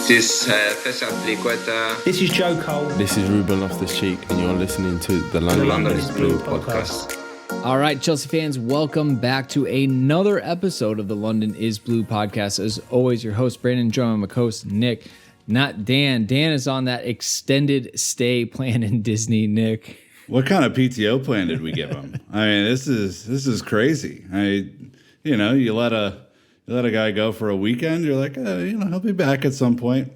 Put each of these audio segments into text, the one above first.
This is Assistpilicueta. This is Joe Cole. This is Ruben Loftus-cheek, and you're listening to the London is Blue podcast. All right, Chelsea fans, welcome back to another episode of the London is Blue podcast. As always, your host, Brandon, joined by my co-host, Nick, not Dan. Dan is on that extended stay plan in Disney, Nick. What kind of PTO plan did we give him? I mean, this is crazy. You let a guy go for a weekend. You're like, he'll be back at some point.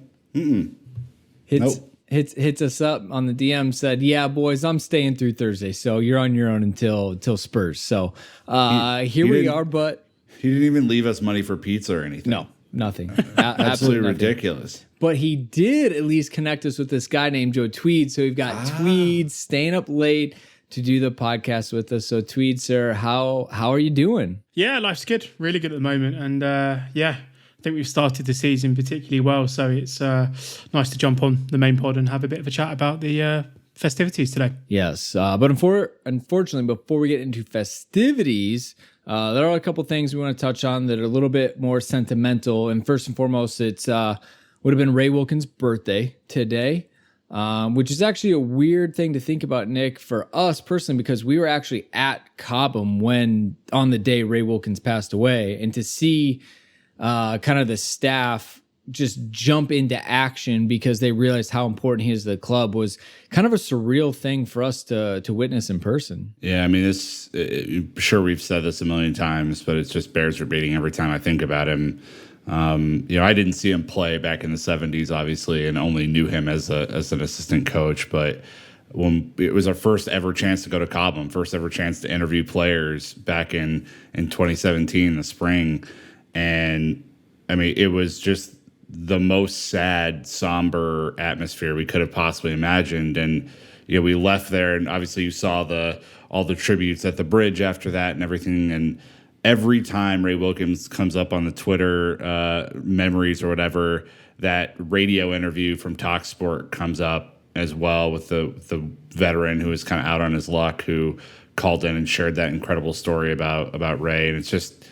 Hits us up on the DM, said, "Yeah, boys, I'm staying through Thursday, so you're on your own until Spurs." So here we are, but he didn't even leave us money for pizza or anything. No, nothing. Absolutely ridiculous. But he did at least connect us with this guy named Joe Tweeds. So we've got Tweeds staying up late to do the podcast with us. So Tweeds, sir, how are you doing? Yeah, life's good. Really good at the moment. And I think we've started the season particularly well. So it's nice to jump on the main pod and have a bit of a chat about the festivities today. Yes. But unfortunately, before we get into festivities, there are a couple things we want to touch on that are a little bit more sentimental. And first and foremost, it's would have been Ray Wilkins' birthday today, which is actually a weird thing to think about, Nick, for us personally, because we were actually at Cobham on the day Ray Wilkins passed away, and to see kind of the staff just jump into action because they realized how important he is to the club was kind of a surreal thing for us to witness in person. Yeah, I mean, sure we've said this a million times, but it just bears repeating every time I think about him. I didn't see him play back in the 70s, obviously, and only knew him as an assistant coach. But when it was our first ever chance to go to Cobham, first ever chance to interview players back in 2017, the spring. And I mean, it was just the most sad, somber atmosphere we could have possibly imagined. And we left there, and obviously you saw all the tributes at the bridge after that and everything. And every time Ray Wilkins comes up on the Twitter memories or whatever, that radio interview from TalkSport comes up as well with the veteran who was kind of out on his luck, who called in and shared that incredible story about Ray. And it's just,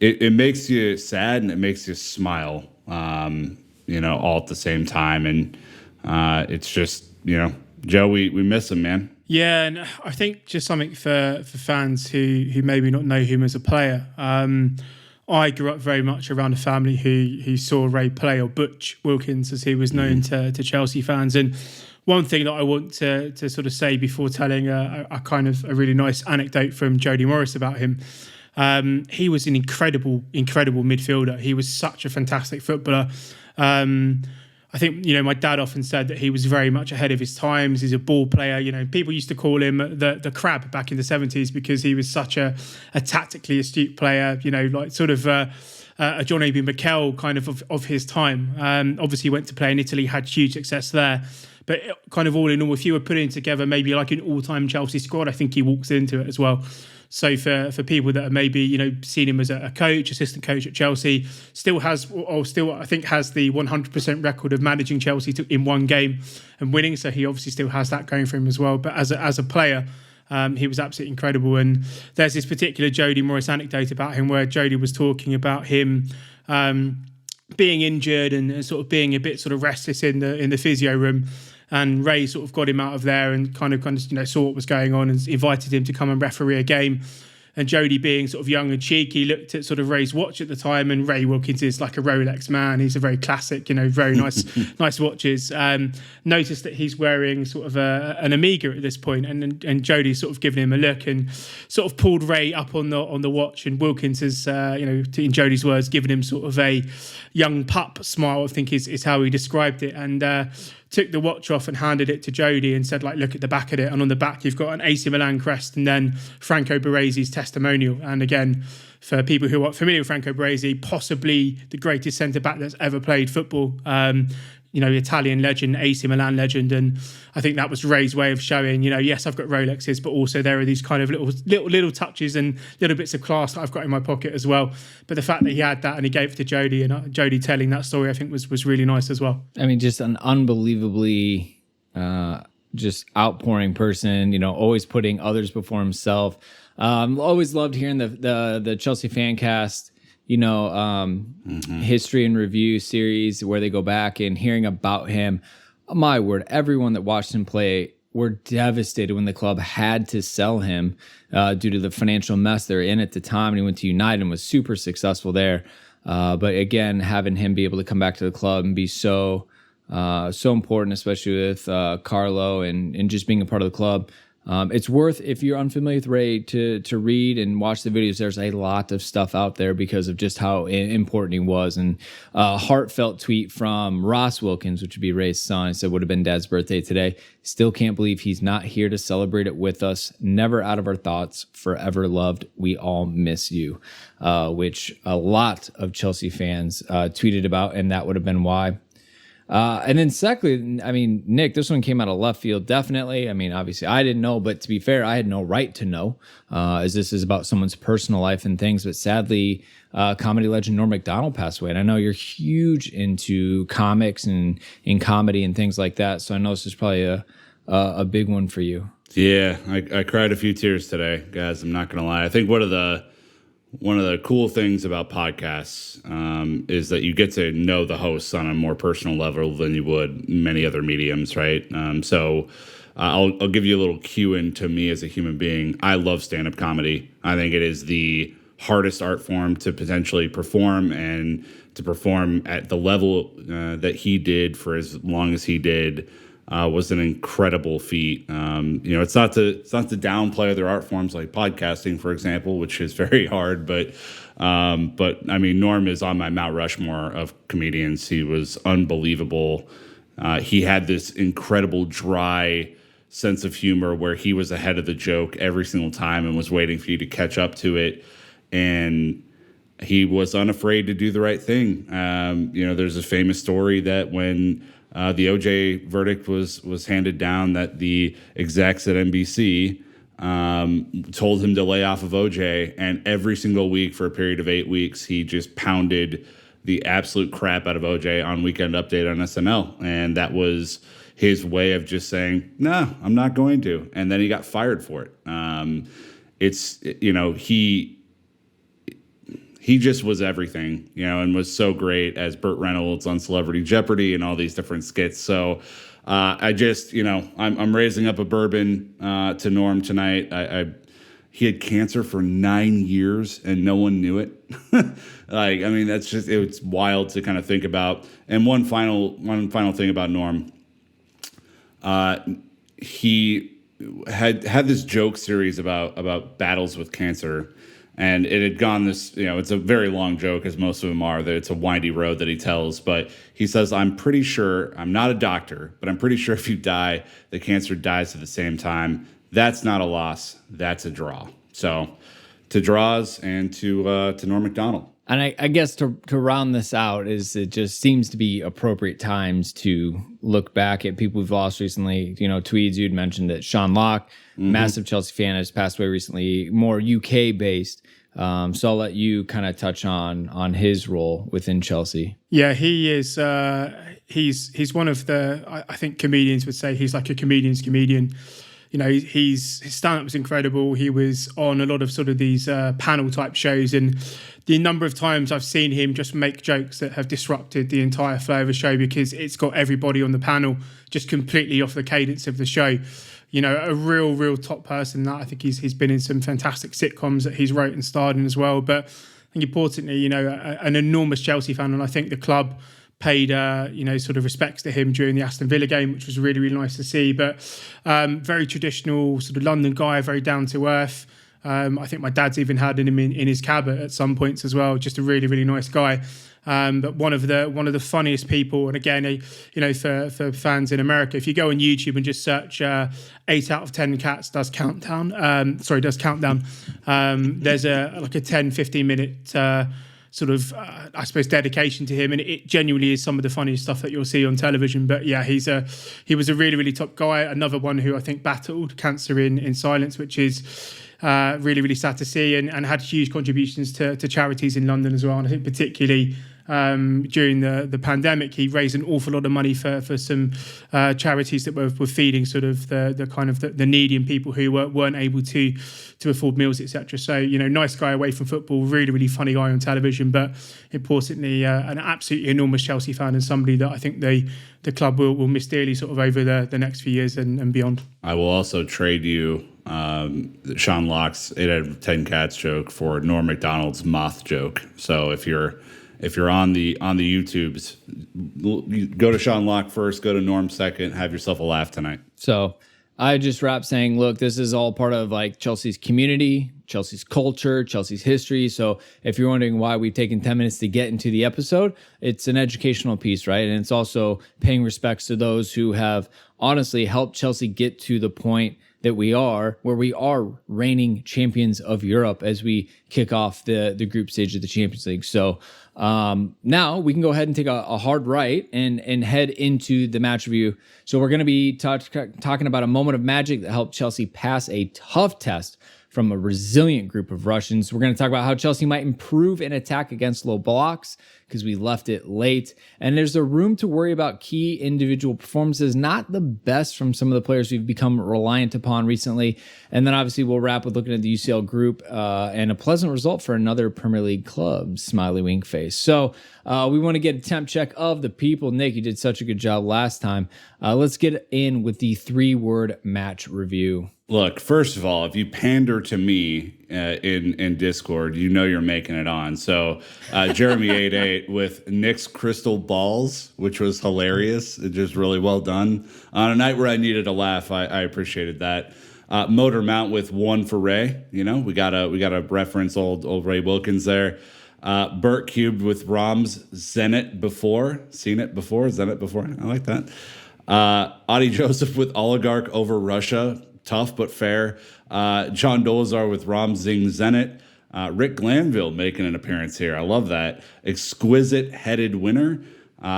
it makes you sad and it makes you smile, all at the same time. And it's just, Joe, we miss him, man. Yeah, and I think just something for fans who maybe not know him as a player. I grew up very much around a family who saw Ray play, or Butch Wilkins, as he was known to Chelsea fans. And one thing that I want to sort of say before telling a kind of a really nice anecdote from Jody Morris about him. He was an incredible midfielder. He was such a fantastic footballer. I think, my dad often said that he was very much ahead of his times. He's a ball player. People used to call him the crab back in the 70s because he was such a tactically astute player, like sort of a John Obi Mikel kind of his time. Obviously, he went to play in Italy, had huge success there. But kind of all in all, if you were putting together maybe like an all-time Chelsea squad, I think he walks into it as well. So for people that have maybe, seen him as a coach, assistant coach at Chelsea, still I think has the 100% record of managing Chelsea in one game and winning. So he obviously still has that going for him as well. But as a player, he was absolutely incredible. And there's this particular Jody Morris anecdote about him where Jody was talking about him being injured and sort of being a bit sort of restless in the physio room. And Ray sort of got him out of there and kind of saw what was going on and invited him to come and referee a game. And Jody, being sort of young and cheeky, looked at sort of Ray's watch at the time, and Ray Wilkins is like a Rolex man. He's a very classic, very nice watches. Noticed that he's wearing sort of an Amiga at this point, and Jody sort of given him a look and sort of pulled Ray up on the watch. And Wilkins has, in Jody's words, given him sort of a young pup smile, I think is how he described it. And took the watch off and handed it to Jody and said, look at the back of it. And on the back, you've got an AC Milan crest and then Franco Baresi's testimonial. And again, for people who are familiar with Franco Baresi, possibly the greatest centre-back that's ever played football. Italian legend, AC Milan legend. And I think that was Ray's way of showing, yes, I've got Rolexes, but also there are these kind of little touches and little bits of class that I've got in my pocket as well. But the fact that he had that and he gave it to Jody, and Jody telling that story, I think was really nice as well. I mean, just an unbelievably just outpouring person, always putting others before himself. Always loved hearing the Chelsea fan cast history and review series where they go back and hearing about him. My word, everyone that watched him play were devastated when the club had to sell him due to the financial mess they're in at the time. And he went to United and was super successful there. But again, having him be able to come back to the club and be so important, especially with Carlo and just being a part of the club. It's worth, if you're unfamiliar with Ray, to read and watch the videos. There's a lot of stuff out there because of just how important he was. And a heartfelt tweet from Ross Wilkins, which would be Ray's son. It said, would have been Dad's birthday today. Still can't believe he's not here to celebrate it with us. Never out of our thoughts. Forever loved. We all miss you. Which a lot of Chelsea fans tweeted about, and that would have been why. And then secondly, I mean, Nick, this one came out of left field, definitely. I mean, obviously I didn't know, but to be fair, I had no right to know, as this is about someone's personal life and things. But sadly, comedy legend Norm MacDonald passed away. And I know you're huge into comics and in comedy and things like that. So I know this is probably a big one for you. Yeah, I cried a few tears today, guys. I'm not going to lie. I think one of the cool things about podcasts is that you get to know the hosts on a more personal level than you would many other mediums, right? So I'll give you a little cue into me as a human being. I love stand-up comedy. I think it is the hardest art form to potentially perform, and to perform at the level that he did for as long as he did was an incredible feat. It's not to downplay other art forms like podcasting, for example, which is very hard. But I mean, Norm is on my Mount Rushmore of comedians. He was unbelievable. He had this incredible dry sense of humor where he was ahead of the joke every single time and was waiting for you to catch up to it. And he was unafraid to do the right thing. There's a famous story that when the OJ verdict was handed down, that the execs at NBC told him to lay off of OJ, and every single week for a period of 8 weeks, he just pounded the absolute crap out of OJ on Weekend Update on SNL. And that was his way of just saying, no, I'm not going to. And then he got fired for it. He just was everything, and was so great as Burt Reynolds on Celebrity Jeopardy and all these different skits. So I'm raising up a bourbon to Norm tonight. He had cancer for 9 years and no one knew it. It's wild to kind of think about. And one final thing about Norm, he had this joke series about battles with cancer. And it had gone this, it's a very long joke, as most of them are, that it's a windy road that he tells. But he says, I'm pretty sure, I'm not a doctor, but I'm pretty sure if you die, the cancer dies at the same time. That's not a loss. That's a draw. So to draws and to Norm MacDonald. And I guess to round this out, is it just seems to be appropriate times to look back at people we've lost recently. Tweeds, you'd mentioned that Sean Locke, massive Chelsea fan, has passed away recently, more UK based. So I'll let you kind of touch on his role within Chelsea. Yeah, he is. He's one of the, I think comedians would say he's like a comedian's comedian. His stand-up was incredible. He was on a lot of sort of these panel type shows, and the number of times I've seen him just make jokes that have disrupted the entire flow of a show because it's got everybody on the panel just completely off the cadence of the show. A real top person. That I think he's been in some fantastic sitcoms that he's wrote and starred in as well. But I think importantly, an enormous Chelsea fan, and I think the club paid sort of respects to him during the Aston Villa game, which was really, really nice to see. But very traditional sort of London guy, very down to earth. I think my dad's even had him in his cab at some points as well. Just a really, really nice guy. But one of the funniest people. And again, for fans in America, if you go on YouTube and just search 8 out of 10 cats does countdown. There's a 10-15 minute I suppose dedication to him, and it genuinely is some of the funniest stuff that you'll see on television. But yeah, he was a really, really top guy. Another one who I think battled cancer in silence, which is really, really sad to see, and had huge contributions to charities in London as well. And I think particularly during the pandemic. He raised an awful lot of money for some charities that were feeding sort of the kind of the needy and people who weren't able to afford meals, etc. So, nice guy away from football, really, really funny guy on television, but importantly, an absolutely enormous Chelsea fan and somebody that I think the club will miss dearly sort of over the next few years and beyond. I will also trade you Sean Locke's 8 out of 10 cats joke for Norm MacDonald's moth joke. So if you're on the YouTubes, go to Sean Locke first, go to Norm second, have yourself a laugh tonight. So I just wrap saying, look, this is all part of like Chelsea's community, Chelsea's culture, Chelsea's history. So if you're wondering why we've taken 10 minutes to get into the episode, it's an educational piece, right? And it's also paying respects to those who have honestly helped Chelsea get to the point that we are, where we are reigning champions of Europe as we kick off the group stage of the Champions League. So now we can go ahead and take a hard right and head into the match review. So we're going to be talking about a moment of magic that helped Chelsea pass a tough test from a resilient group of Russians. We're going to talk about how Chelsea might improve in attack against low blocks because we left it late. And there's a room to worry about key individual performances, not the best from some of the players we've become reliant upon recently. And then obviously we'll wrap with looking at the UCL group and a pleasant result for another Premier League club, smiley wink face. So we want to get a temp check of the people. Nick, you did such a good job last time. Let's get in with the 3-word match review. Look, first of all, if you pander to me in Discord, you're making it on. So Jeremy 88 with Nick's crystal balls, which was hilarious. It just really well done. On a night where I needed a laugh, I appreciated that. Motor Mount with 1 for Ray. We gotta reference old Ray Wilkins there. Bert cubed with Rom's Zenit before. Zenit before. I like that. Adi Joseph with Oligarch over Russia. Tough but fair. John Dolazar with Rom Zing Zenit. Rick Glanville making an appearance here. I love that. Exquisite headed winner.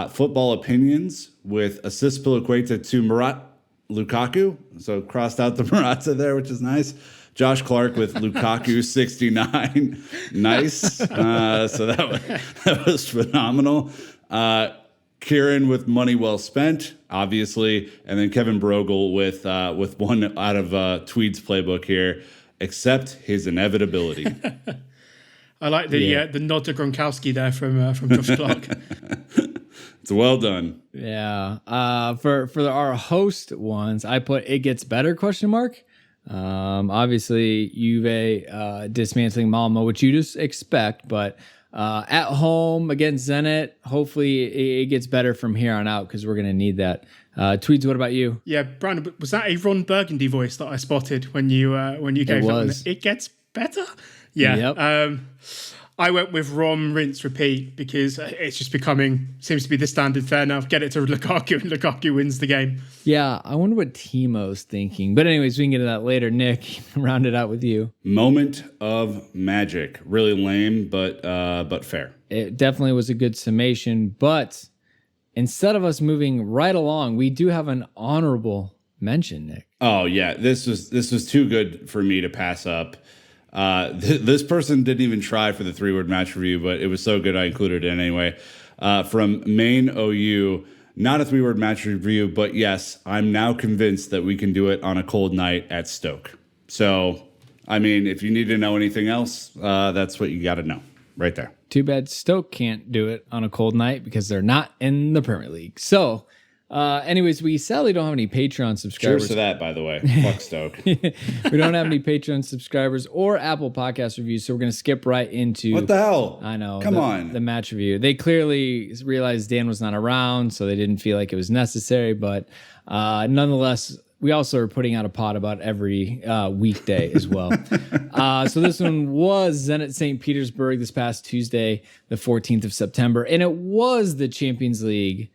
Football opinions with Assistpilicueta to Murat Lukaku. So crossed out the Morata there, which is nice. Josh Clark with Lukaku 69. Nice. So that was phenomenal. Kieran with money well spent, obviously, and then Kevin Brogel with one out of Tweeds playbook here, accept his inevitability. I like the nod to Gronkowski there from Josh Clark. It's well done. Yeah. For our host ones, I put it gets better ? Obviously, Juve dismantling Malmo, which you just expect, but. At home against Zenit, hopefully it gets better from here on out because we're going to need that. Tweeds, what about you? Yeah, Brandon, was that a Ron Burgundy voice that I spotted when you gave that one? It gets better? Yeah. Yep. I went with Rom, rinse, repeat because it's just seems to be the standard fare now. Get it to Lukaku and Lukaku wins the game. Yeah, I wonder what Timo's thinking. But anyways, we can get to that later. Nick, round it out with you. Moment of magic. Really lame, but fair. It definitely was a good summation. But instead of us moving right along, we do have an honorable mention, Nick. Oh, yeah. This was too good for me to pass up. This person didn't even try for the 3-word match review, but it was so good I included it anyway. From Maine OU, not a 3-word match review, but yes, I'm now convinced that we can do it on a cold night at Stoke. So, I mean, if you need to know anything else, that's what you got to know right there. Too bad Stoke can't do it on a cold night because they're not in the Premier League. So, anyways, we sadly don't have any Patreon subscribers. Cheers to that, by the way. Fuck Stoke. We don't have any Patreon subscribers or Apple Podcast reviews, so we're going to skip right into... What the hell? I know. Come on. The match review. They clearly realized Dan was not around, so they didn't feel like it was necessary, but nonetheless... We also are putting out a pod about every weekday as well. So this one was Zenit St. Petersburg this past Tuesday, the 14th of September. And it was the Champions League.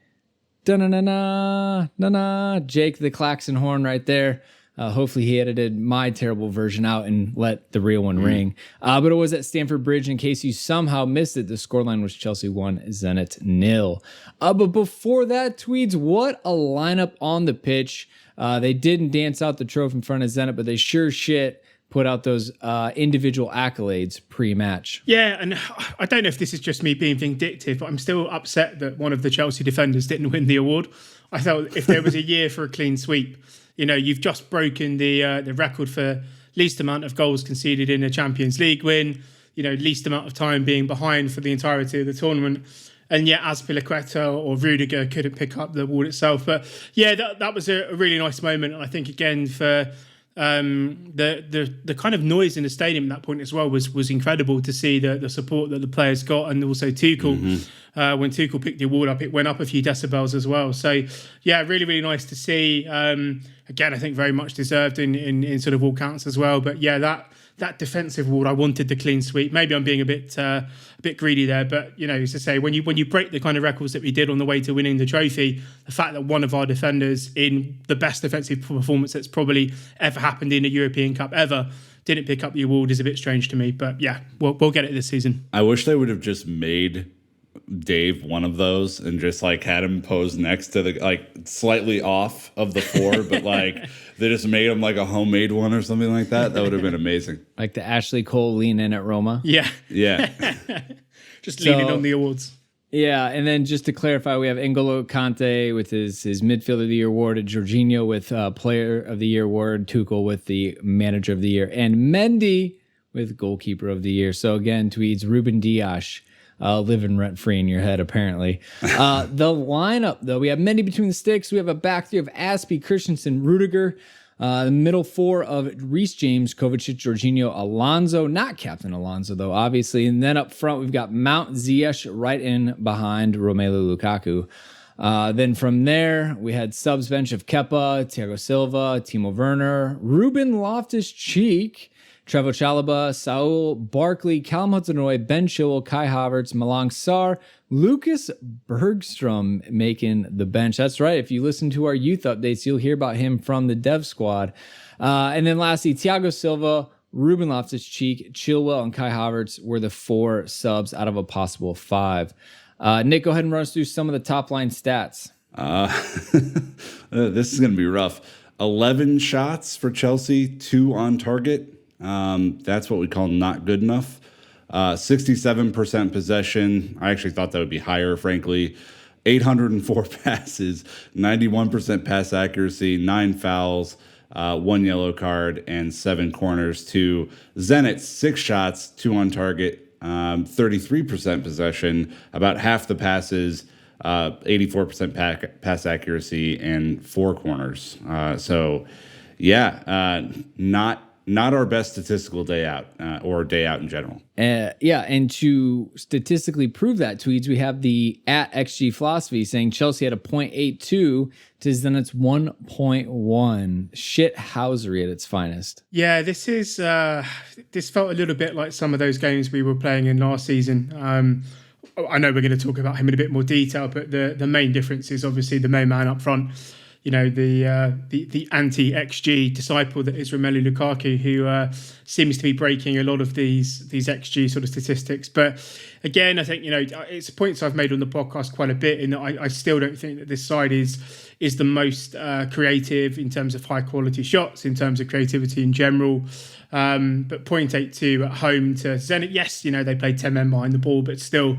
Da-na-na-na, Jake the klaxon horn right there. Hopefully he edited my terrible version out and let the real one ring. But it was at Stamford Bridge. In case you somehow missed it, the scoreline was Chelsea 1, Zenit 0. But before that, Tweeds, what a lineup on the pitch. They didn't dance out the trophy in front of Zenit, but they sure shit put out those individual accolades pre-match. Yeah, and I don't know if this is just me being vindictive, but I'm still upset that one of the Chelsea defenders didn't win the award. I thought if there was a year for a clean sweep, you've just broken the record for least amount of goals conceded in a Champions League win, least amount of time being behind for the entirety of the tournament. And yet Azpilicueta or Rudiger couldn't pick up the award itself. But yeah, that was a really nice moment. And I think, again, for the kind of noise in the stadium at that point as well was incredible to see the support that the players got, and also Tuchel. When Tuchel picked the award up, it went up a few decibels as well. So yeah, really, really nice to see. Again, I think very much deserved in sort of all counts as well. But yeah, that defensive award, I wanted the clean sweep. Maybe I'm being a bit greedy there, but as I say, when you break the kind of records that we did on the way to winning the trophy, the fact that one of our defenders in the best defensive performance that's probably ever happened in a European Cup ever didn't pick up the award is a bit strange to me. But yeah, we'll get it this season. I wish they would have just made Dave one of those and just had him pose next to the slightly off of the four, but they just made him a homemade one or something like that. That would have been amazing. Like the Ashley Cole lean in at Roma. Yeah. Just leaning on the awards. Yeah, and then just to clarify, we have N'Golo Kante with his Midfielder of the Year award, Jorginho with Player of the Year award, Tuchel with the Manager of the Year, and Mendy with Goalkeeper of the Year. So again, Tweeds, Ruben Dias living rent-free in your head, apparently. The lineup, though, we have Mendy between the sticks. We have a back three of Aspi, Christensen, Rudiger. The middle four of Reece James, Kovacic, Jorginho, Alonso. Not Captain Alonso, though, obviously. And then up front, we've got Mount, Ziyech right in behind Romelu Lukaku. Then from there, we had subs bench of Kepa, Thiago Silva, Timo Werner, Ruben Loftus-Cheek, Trevoh Chalobah, Saul Barkley, Callum Hudson-Odoi, Ben Chilwell, Kai Havertz, Malang Sarr, Lucas Bergstrom making the bench. That's right. If you listen to our youth updates, you'll hear about him from the dev squad. And then lastly, Thiago Silva, Ruben Loftus-Cheek, Chilwell, and Kai Havertz were the four subs out of a possible five. Nick, go ahead and run us through some of the top line stats. This is going to be rough. 11 shots for Chelsea, 2 on target. That's what we call not good enough. 67% possession. I actually thought that would be higher, frankly. 804 passes, 91% pass accuracy, 9 fouls, 1 yellow card, and 7 corners to Zenit. 6 shots, 2 on target, 33% possession, about half the passes, 84% pass accuracy, and 4 corners. Not our best statistical day out, or day out in general. And to statistically prove that, Tweeds, we have the @XG philosophy saying Chelsea had a 0.82 to Zenit's 1.1. Shithousery at its finest. Yeah, this felt a little bit like some of those games we were playing in last season. I know we're going to talk about him in a bit more detail, but the main difference is obviously the main man up front. The anti-XG disciple that is Romelu Lukaku, who seems to be breaking a lot of these XG sort of statistics. But again, I think it's points I've made on the podcast quite a bit, in that I still don't think that this side is the most creative in terms of high quality shots, in terms of creativity in general. But 0.82 at home to Zenit, yes, they played 10 men behind the ball, but still.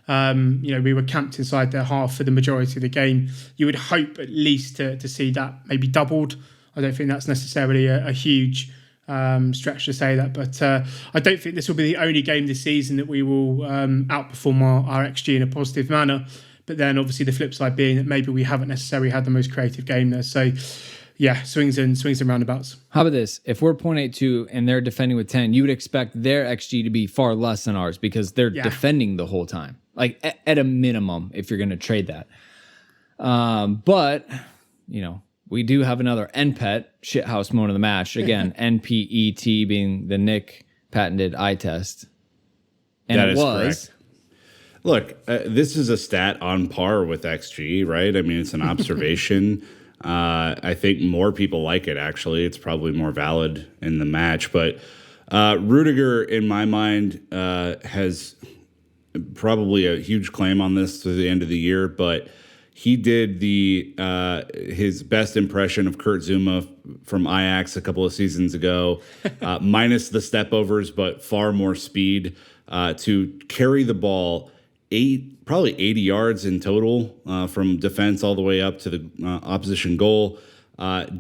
We were camped inside their half for the majority of the game. You would hope at least to see that maybe doubled. I don't think that's necessarily a huge stretch to say that, but I don't think this will be the only game this season that we will outperform our XG in a positive manner. But then obviously the flip side being that maybe we haven't necessarily had the most creative game there. So yeah, swings and roundabouts. How about this? If we're 0.82 and they're defending with 10, you would expect their XG to be far less than ours because they're defending the whole time. Like at a minimum, if you're going to trade that. But, we do have another NPET, shithouse moment of the match. Again, NPET being the Nick patented eye test. And that it was. Correct. Look, this is a stat on par with XG, right? I mean, it's an observation. I think more people like it, actually. It's probably more valid in the match. But Rudiger, in my mind, has probably a huge claim on this to the end of the year, but he did his best impression of Kurt Zuma from Ajax a couple of seasons ago, minus the stepovers, but far more speed to carry the ball probably 80 yards in total from defense all the way up to the opposition goal.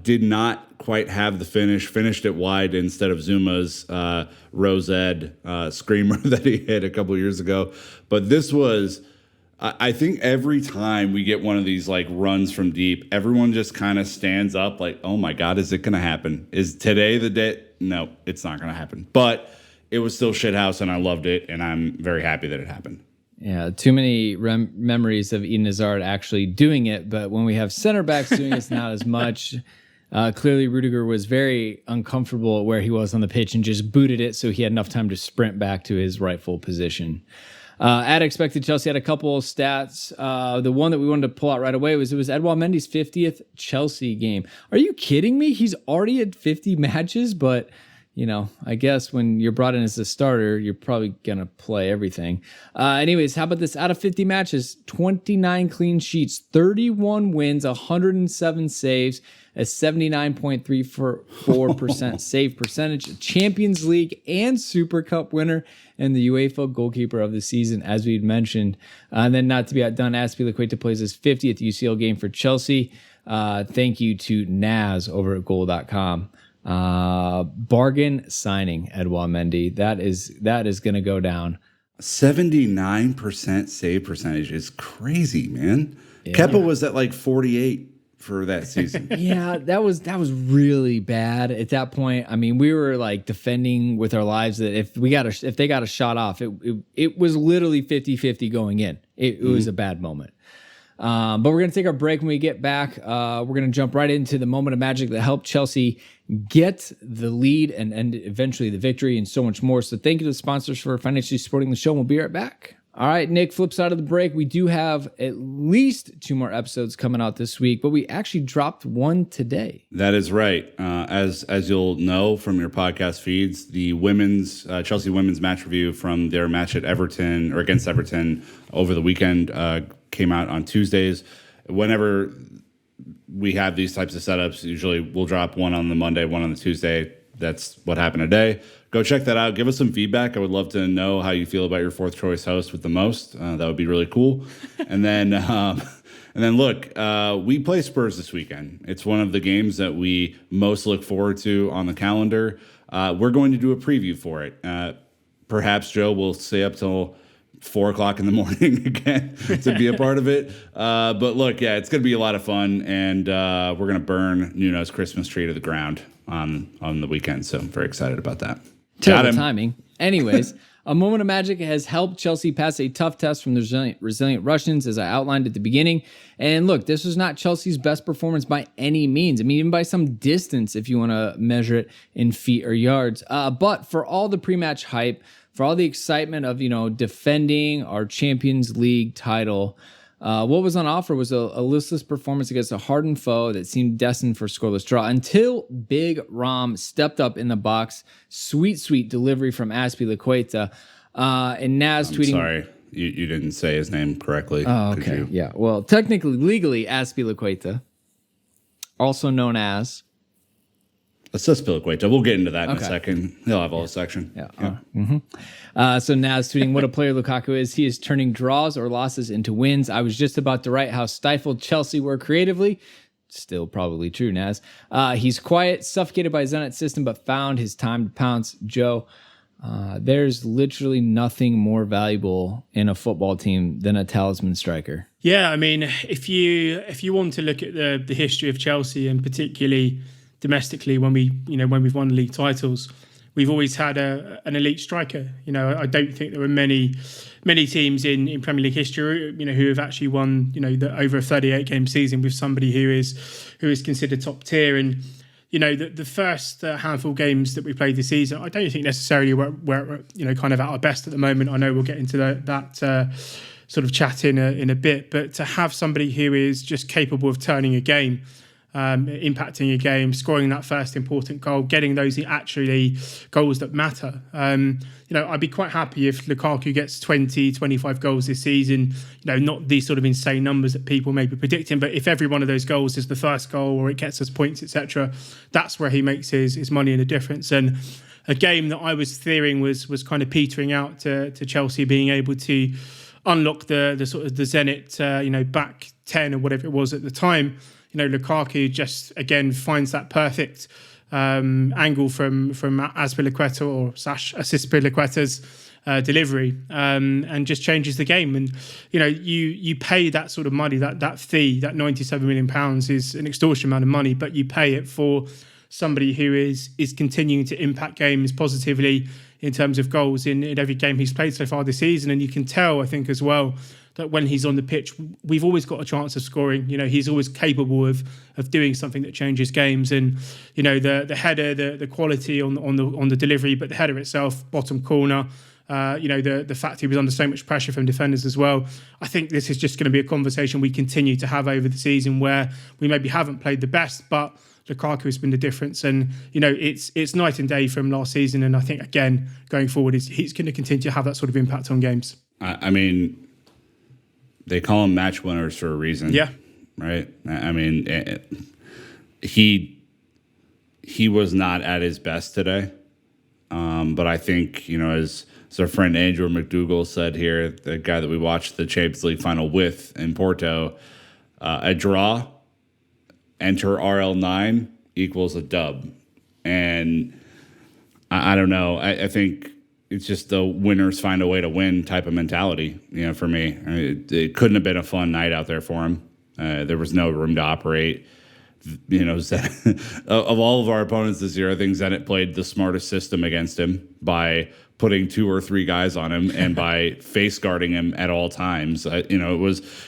Did not quite have the finish, finished it wide instead of Zuma's Rosed screamer that he hit a couple years ago. But this was, I think every time we get one of these like runs from deep, everyone just kind of stands up like, oh my God, is it going to happen? Is today the day? No, it's not going to happen. But it was still shithouse and I loved it. And I'm very happy that it happened. Yeah, too many memories of Eden Hazard actually doing it. But when we have center backs doing it, it's not as much. Clearly, Rudiger was very uncomfortable where he was on the pitch and just booted it so he had enough time to sprint back to his rightful position. At expected, Chelsea had a couple of stats. The one that we wanted to pull out right away was Edouard Mendy's 50th Chelsea game. Are you kidding me? He's already at 50 matches, but I guess when you're brought in as a starter, you're probably going to play everything. Anyways, how about this? Out of 50 matches, 29 clean sheets, 31 wins, 107 saves, a 79.34% save percentage, Champions League and Super Cup winner, and the UEFA goalkeeper of the season, as we'd mentioned. And then not to be outdone, Azpilicueta plays his 50th UCL game for Chelsea. Thank you to Naz over at goal.com. Bargain signing Edouard Mendy. That is going to go down. 79% save percentage is crazy, man. Yeah. Kepa was at like 48 for that season. Yeah, that was really bad at that point. I mean, we were like defending with our lives that if they got a shot off, it was literally 50-50 going in. It was a bad moment. But we're going to take our break. When we get back, we're going to jump right into the moment of magic that helped Chelsea get the lead and eventually the victory and so much more. So thank you to the sponsors for financially supporting the show. We'll be right back. All right, Nick, flip side of the break. We do have at least 2 more episodes coming out this week, but we actually dropped one today. That is right. As you'll know from your podcast feeds, the Chelsea women's match review from their match at Everton or against Everton over the weekend came out on Tuesdays. Whenever we have these types of setups, usually we'll drop one on the Monday, one on the Tuesday. That's what happened today. Go check that out. Give us some feedback. I would love to know how you feel about your 4th choice host with the most. That would be really cool. And then look, we play Spurs this weekend. It's one of the games that we most look forward to on the calendar. We're going to do a preview for it. Perhaps Joe will stay up till 4 o'clock in the morning again to be a part of it. But look, yeah, it's going to be a lot of fun, and we're going to burn Nuno's Christmas tree to the ground on the weekend. So I'm very excited about that. Terrible timing. Anyways, a moment of magic has helped Chelsea pass a tough test from the resilient Russians, as I outlined at the beginning. And look, this was not Chelsea's best performance by any means. I mean, even by some distance, if you want to measure it in feet or yards. But for all the pre-match hype, for all the excitement of, defending our Champions League title, what was on offer was a listless performance against a hardened foe that seemed destined for a scoreless draw until Big Rom stepped up in the box. Sweet delivery from Azpilicueta. And Naz tweeting... Sorry, you didn't say his name correctly. Oh, okay. Yeah, well, technically, legally, Azpilicueta, also known as... Assistpilicueta. We'll get into that in a second. He'll have all his section. Yeah. So Naz tweeting, what a player Lukaku is. He is turning draws or losses into wins. I was just about to write how stifled Chelsea were creatively. Still probably true, Naz. He's quiet, suffocated by Zenit system, but found his time to pounce. Joe, there's literally nothing more valuable in a football team than a talisman striker. Yeah, I mean, if you want to look at the history of Chelsea, and particularly domestically, when we've won league titles, we've always had an elite striker. I don't think there were many teams in Premier League history, who have actually won, over a 38 game season with somebody who is considered top tier. And the first handful of games that we played this season, I don't think necessarily we're kind of at our best at the moment. I know we'll get into that sort of chat in a bit, but to have somebody who is just capable of turning a game. impacting your game, scoring that first important goal, getting those actually goals that matter. I'd be quite happy if Lukaku gets 20, 25 goals this season, not these sort of insane numbers that people may be predicting, but if every one of those goals is the first goal or it gets us points, etc., that's where he makes his money in a difference. And a game that I was fearing was kind of petering out to Chelsea being able to unlock the sort of the Zenit, back 10 or whatever it was at the time. Lukaku just, again, finds that perfect angle from Azpilicueta or Assistpilicueta's delivery and just changes the game. And, you pay that sort of money, that fee, that £97 million is an extortionate amount of money, but you pay it for somebody who is continuing to impact games positively in terms of goals in every game he's played so far this season. And you can tell, I think, as well, that when he's on the pitch, we've always got a chance of scoring. He's always capable of doing something that changes games. And the header, the quality on the delivery, but the header itself, bottom corner. The fact he was under so much pressure from defenders as well. I think this is just going to be a conversation we continue to have over the season, where we maybe haven't played the best, but Lukaku has been the difference. And it's night and day from last season. And I think, again, going forward, he's going to continue to have that sort of impact on games. I mean, they call them match winners for a reason. Yeah. Right? I mean, he was not at his best today. But I think, as our friend Andrew McDougall said here, the guy that we watched the Champions League final with in Porto, a draw, enter RL9 equals a dub. And I don't know. I think it's just the winners find a way to win type of mentality, for me. It couldn't have been a fun night out there for him. There was no room to operate. Of all of our opponents this year, I think Zenit played the smartest system against him by putting 2 or 3 guys on him and by face guarding him at all times. It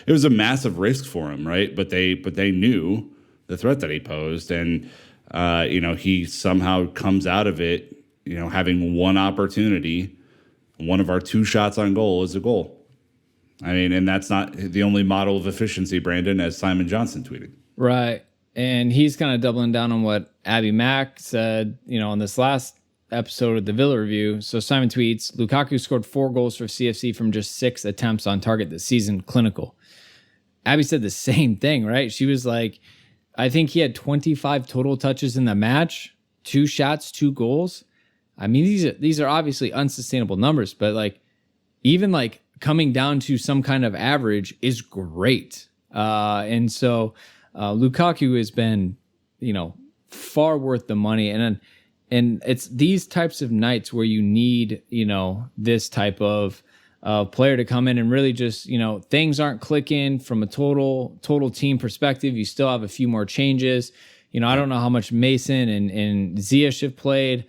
was a massive risk for him, right? But they knew the threat that he posed, and he somehow comes out of it, having one opportunity. One of our 2 shots on goal is a goal. I mean, and that's not the only model of efficiency, Brandon, as Simon Johnson tweeted. Right. And he's kind of doubling down on what Abby Mack said, on this last episode of the Villa Review. So Simon tweets, Lukaku scored 4 goals for CFC from just 6 attempts on target this season. Clinical. Abby said the same thing, right? She was like, I think he had 25 total touches in the match, 2 shots, 2 goals. I mean, these are obviously unsustainable numbers, but even coming down to some kind of average is great. And so Lukaku has been, far worth the money. And it's these types of nights where you need, this type of player to come in and really just, things aren't clicking from a total team perspective. You still have a few more changes. I don't know how much Mason and Ziyech have played.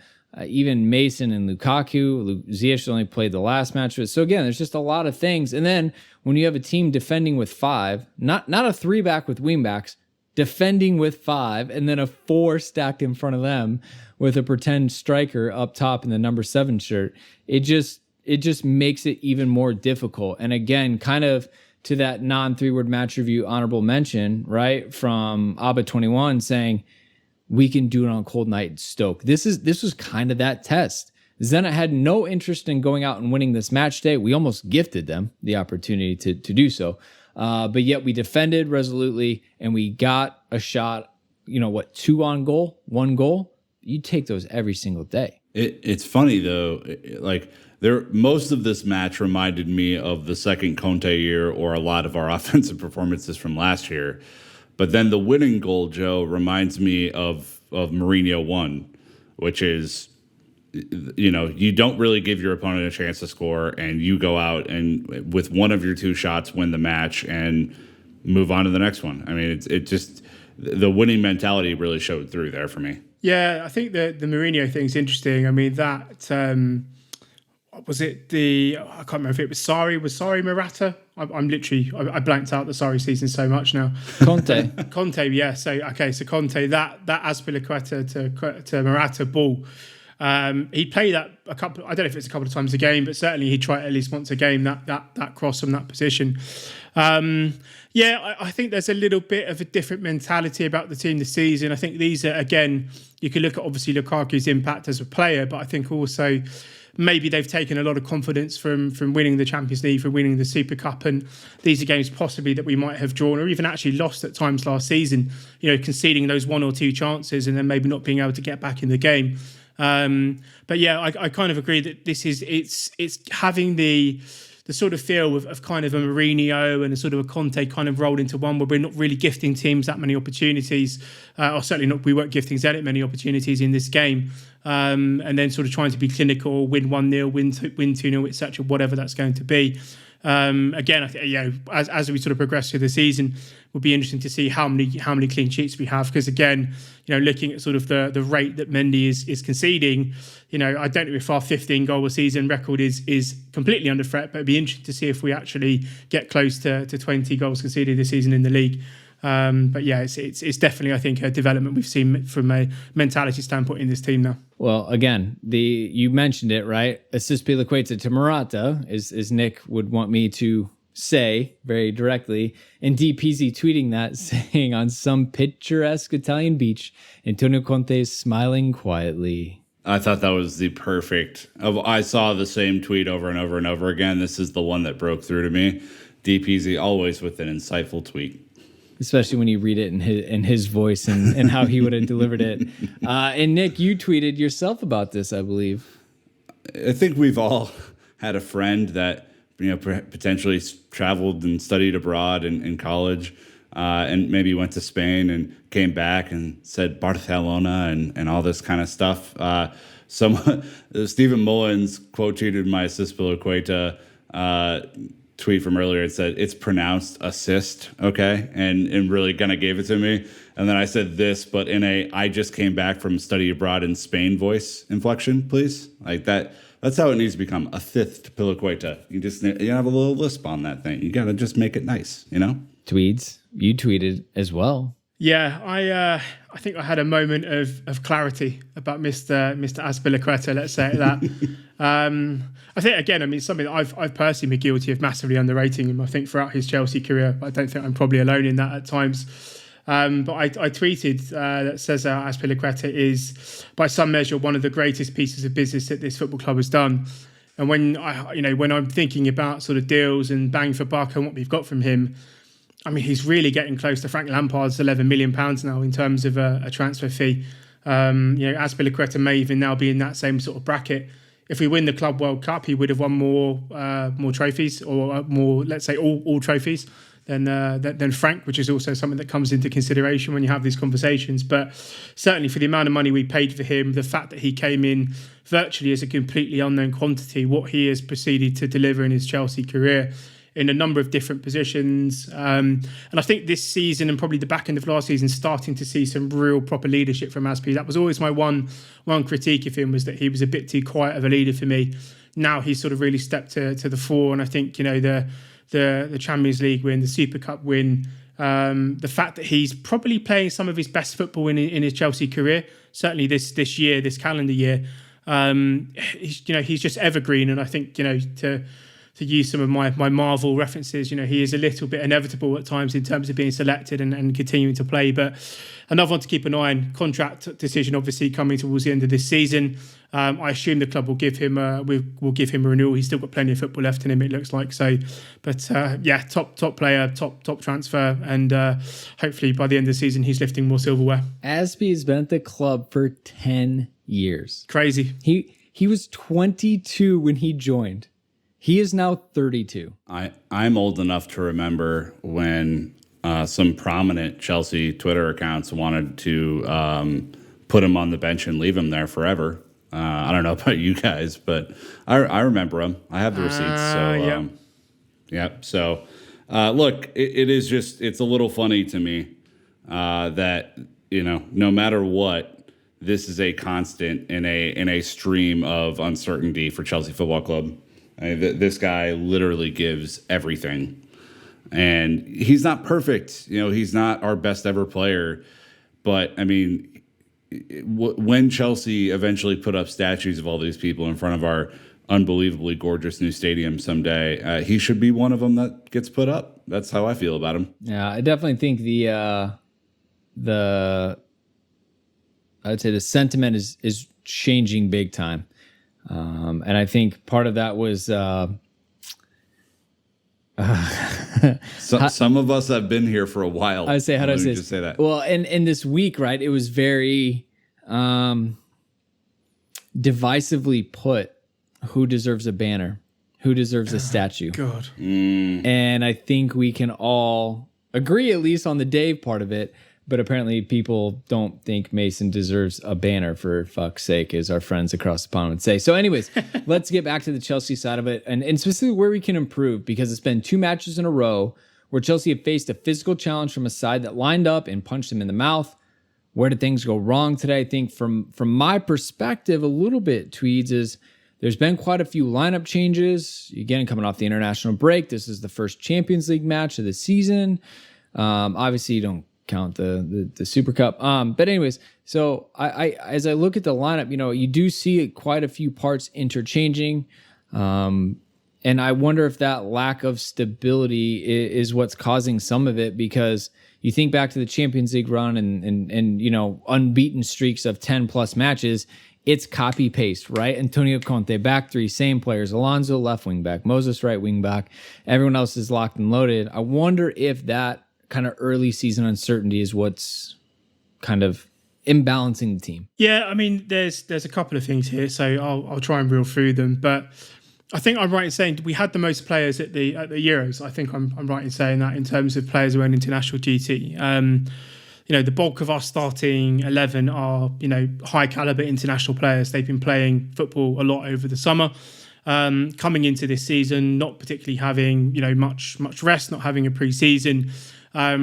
Even Mason and Lukaku. Ziyech only played the last match. So again, there's just a lot of things. And then when you have a team defending with 5, not a 3-back with wingbacks, defending with 5, and then a 4 stacked in front of them with a pretend striker up top in the number 7 shirt, it just makes it even more difficult. And again, kind of to that non-3-word match review honorable mention, right, from ABBA21 saying, we can do it on a cold night in Stoke. This was kind of that test. Zenit had no interest in going out and winning this match day. We almost gifted them the opportunity to do so. But yet we defended resolutely and we got a shot, 2 on goal, 1 goal. You take those every single day. It's funny though, most of this match reminded me of the second Conte year or a lot of our offensive performances from last year. But then the winning goal, Joe, reminds me of Mourinho 1, which is, you don't really give your opponent a chance to score, and you go out and with one of your 2 shots win the match and move on to the next one. I mean, it just the winning mentality really showed through there for me. Yeah, I think the Mourinho thing's interesting. I mean, that was it I can't remember if it was Sarri. Was Sarri Morata? I'm literally, I blanked out the Sarri season so much now. Conte, yeah. So Conte, that Azpilicueta to Morata ball, He'd play that a couple. I don't know if it's a couple of times a game, but certainly he'd try it at least once a game. That cross from that position. I think there's a little bit of a different mentality about the team this season. I think these are, again, you can look at obviously Lukaku's impact as a player, but I think also maybe they've taken a lot of confidence from winning the Champions League, from winning the Super Cup, and these are games possibly that we might have drawn or even actually lost at times last season, conceding those one or two chances and then maybe not being able to get back in the game. I kind of agree that it's having the sort of feel of kind of a Mourinho and a sort of a Conte kind of rolled into one, where we're not really gifting teams that many opportunities, or certainly not. We weren't gifting Zenit many opportunities in this game, and then sort of trying to be clinical, win 1-0, win 2-0, etc., whatever that's going to be. Again, I think, as we sort of progress through the season, will be interesting to see how many clean sheets we have. Because again, looking at sort of the rate that Mendy is conceding, I don't know if our 15 goal a season record is completely under threat, but it'd be interesting to see if we actually get close to 20 goals conceded this season in the league. It's definitely, I think, a development we've seen from a mentality standpoint in this team now. Well, again, you mentioned it, right? Assistpilicueta to Morata, as Nick would want me to say very directly. And DPZ tweeting that, saying, on some picturesque Italian beach, Antonio Conte is smiling quietly. I thought that was the perfect. I saw the same tweet over and over and over again. This is the one that broke through to me. DPZ always with an insightful tweet. Especially when you read it in his voice and how he would have delivered it. And Nick, you tweeted yourself about this, I believe. I think we've all had a friend that potentially traveled and studied abroad in college, and maybe went to Spain and came back and said Barcelona and all this kind of stuff. Stephen Mullins quote tweeted my Assistpilicueta tweet from earlier. It said it's pronounced assist, okay, and really kind of gave it to me. And then I said this, but in a I just came back from study abroad in Spain voice inflection, please. Like that. That's how it needs to become. Assistpilicueta. You have a little lisp on that thing. You got to just make it nice, Tweeds, you tweeted as well. Yeah, I think I had a moment of clarity about Mr. Azpilicueta, let's say it that. I think, again, something that I've personally been guilty of massively underrating him, I think, throughout his Chelsea career. I don't think I'm probably alone in that at times. But I tweeted that says Azpilicueta is, by some measure, one of the greatest pieces of business that this football club has done. And when I'm thinking about sort of deals and bang for buck and what we've got from him, he's really getting close to Frank Lampard's £11 million now in terms of a transfer fee. Azpilicueta may even now be in that same sort of bracket. If we win the Club World Cup, he would have won more trophies, or more, let's say, all trophies than Frank, which is also something that comes into consideration when you have these conversations. But certainly for the amount of money we paid for him, the fact that he came in virtually as a completely unknown quantity, what he has proceeded to deliver in his Chelsea career in a number of different positions. And I think this season and probably the back end of last season, starting to see some real proper leadership from Azpi. That was always my one critique of him, was that he was a bit too quiet of a leader for me. Now he's sort of really stepped to the fore. And I think, the Champions League win, the Super Cup win, the fact that he's probably playing some of his best football in his Chelsea career, certainly this calendar year, he's just evergreen. And I think, to use some of my Marvel references, he is a little bit inevitable at times in terms of being selected and continuing to play. But another one to keep an eye on, contract decision obviously coming towards the end of this season. I assume the club will give him a renewal. He's still got plenty of football left in him, it looks like. So, but top player, top transfer, and hopefully by the end of the season he's lifting more silverware. Azpi has been at the club for 10 years. Crazy. He was 22 when he joined. He is now 32. I'm old enough to remember when some prominent Chelsea Twitter accounts wanted to put him on the bench and leave him there forever. I don't know about you guys, but I remember him. I have the receipts. So look, it is just, it's a little funny to me that, no matter what, this is a constant in a stream of uncertainty for Chelsea Football Club. This guy literally gives everything, and he's not perfect. He's not our best ever player, but when Chelsea eventually put up statues of all these people in front of our unbelievably gorgeous new stadium someday, he should be one of them that gets put up. That's how I feel about him. Yeah, I definitely think I'd say the sentiment is changing big time. And I think part of that was some of us have been here for a while. I say, how do I say this? Just say that? Well, and this week, right? It was very divisively put. Who deserves a banner? Who deserves a statue? God. And I think we can all agree, at least on the Dave part of it. But apparently, people don't think Mason deserves a banner, for fuck's sake, as our friends across the pond would say. So, anyways, let's get back to the Chelsea side of it, and specifically where we can improve, because it's been 2 matches in a row where Chelsea have faced a physical challenge from a side that lined up and punched them in the mouth. Where did things go wrong today? I think from my perspective, a little bit, Tweeds, is there's been quite a few lineup changes. Again, coming off the international break, this is the first Champions League match of the season. Obviously, you don't count the Super Cup. But anyways, so I as I look at the lineup, you do see quite a few parts interchanging. And I wonder if that lack of stability is what's causing some of it, because you think back to the Champions League run and unbeaten streaks of 10 plus matches. It's copy paste, right? Antonio Conte, back 3, same players. Alonso, left wing back. Moses, right wing back. Everyone else is locked and loaded. I wonder if that kind of early season uncertainty is what's kind of imbalancing the team. Yeah, I mean, there's a couple of things here, so I'll try and reel through them. But I think I'm right in saying we had the most players at the Euros. I think I'm right in saying that in terms of players who earn international duty. The bulk of our starting 11 are, high caliber international players. They've been playing football a lot over the summer. Coming into this season, not particularly having, much rest, not having a pre-season. I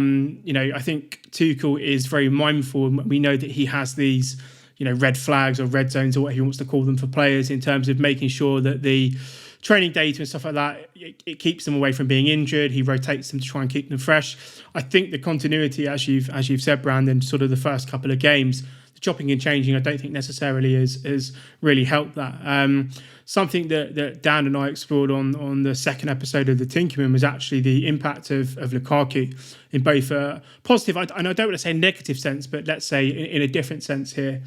think Tuchel is very mindful, and we know that he has these, red flags or red zones, or what he wants to call them, for players, in terms of making sure that the training data and stuff like that, it keeps them away from being injured. He rotates them to try and keep them fresh. I think the continuity, as you've said, Brandon, sort of the first couple of games, the chopping and changing, I don't think necessarily has really helped that. Something that Dan and I explored on the second episode of the Tinkerman was actually the impact of Lukaku in both a positive, and I don't want to say negative sense, but let's say in a different sense here,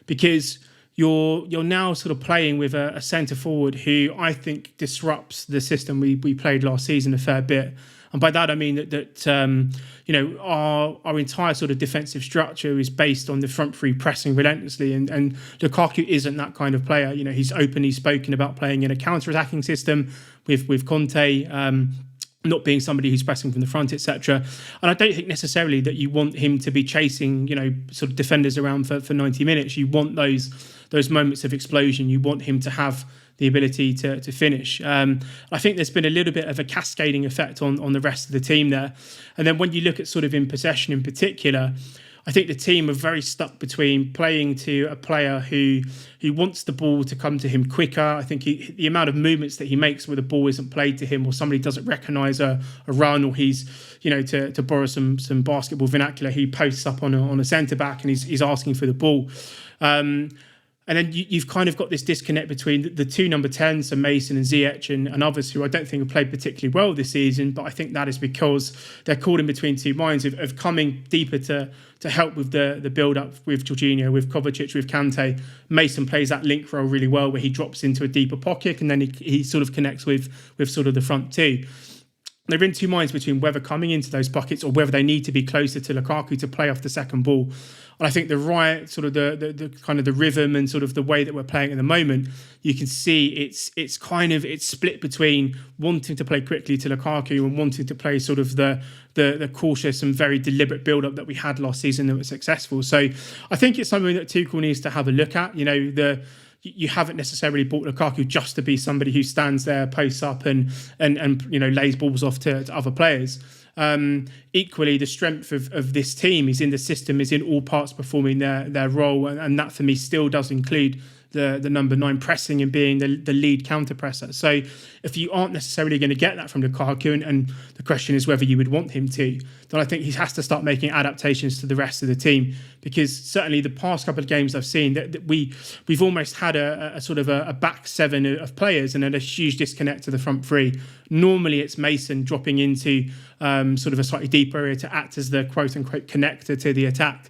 because you're now sort of playing with a centre forward who I think disrupts the system we played last season a fair bit. And by that I mean that our entire sort of defensive structure is based on the front three pressing relentlessly, and Lukaku isn't that kind of player. He's openly spoken about playing in a counter-attacking system with Conte, not being somebody who's pressing from the front, etc. And I don't think necessarily that you want him to be chasing, sort of defenders around for 90 minutes. You want those moments of explosion. You want him to have the ability to finish. I think there's been a little bit of a cascading effect on the rest of the team there. And then when you look at sort of in possession in particular, I think the team are very stuck between playing to a player who wants the ball to come to him quicker. I think the amount of movements that he makes where the ball isn't played to him, or somebody doesn't recognise a run, or he's, to borrow some basketball vernacular, he posts up on a centre back and he's asking for the ball. And then you've kind of got this disconnect between the two number 10s, so Mason and Ziyech and others who I don't think have played particularly well this season, but I think that is because they're caught in between two minds of coming deeper to help with the build-up with Jorginho, with Kovacic, with Kante. Mason plays that link role really well, where he drops into a deeper pocket and then he sort of connects with sort of the front two. They're in two minds between whether coming into those pockets or whether they need to be closer to Lukaku to play off the second ball. And I think the sort of the kind of the rhythm and sort of the way that we're playing at the moment, you can see it's split between wanting to play quickly to Lukaku and wanting to play sort of the cautious and very deliberate build-up that we had last season that was successful. So I think it's something that Tuchel needs to have a look at. You haven't necessarily bought Lukaku just to be somebody who stands there, posts up and lays balls off to other players. Equally, the strength of this team is in the system, is in all parts performing their role, and that for me still does include the number 9 pressing and being the lead counter presser. So if you aren't necessarily going to get that from Lukaku, and the question is whether you would want him to, then I think he has to start making adaptations to the rest of the team, because certainly the past couple of games I've seen that we've almost had a sort of a back seven of players and then a huge disconnect to the front three. Normally it's Mason dropping into sort of a slightly deeper area to act as the quote unquote connector to the attack.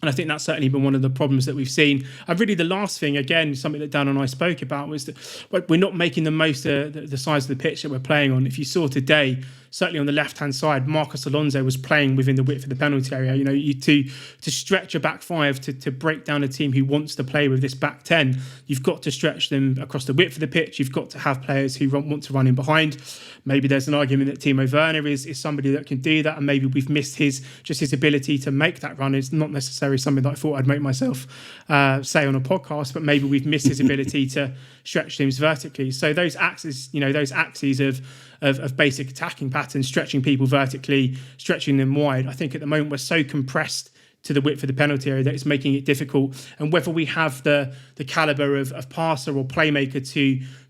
And I think that's certainly been one of the problems that we've seen. Really, the last thing, again, something that Dan and I spoke about, was that we're not making the most of the size of the pitch that we're playing on. If you saw today, certainly on the left-hand side, Marcos Alonso was playing within the width of the penalty area. You know, to stretch a back five, to break down a team who wants to play with this back 10, you've got to stretch them across the width of the pitch. You've got to have players who want to run in behind. Maybe there's an argument that Timo Werner is somebody that can do that, and maybe we've missed his ability to make that run. It's not necessarily something that I thought I'd make myself say on a podcast, but maybe we've missed his ability to stretch teams vertically. So those axes of basic attacking patterns, stretching people vertically, stretching them wide, I think at the moment we're so compressed to the width of the penalty area that it's making it difficult. And whether we have the caliber of passer or playmaker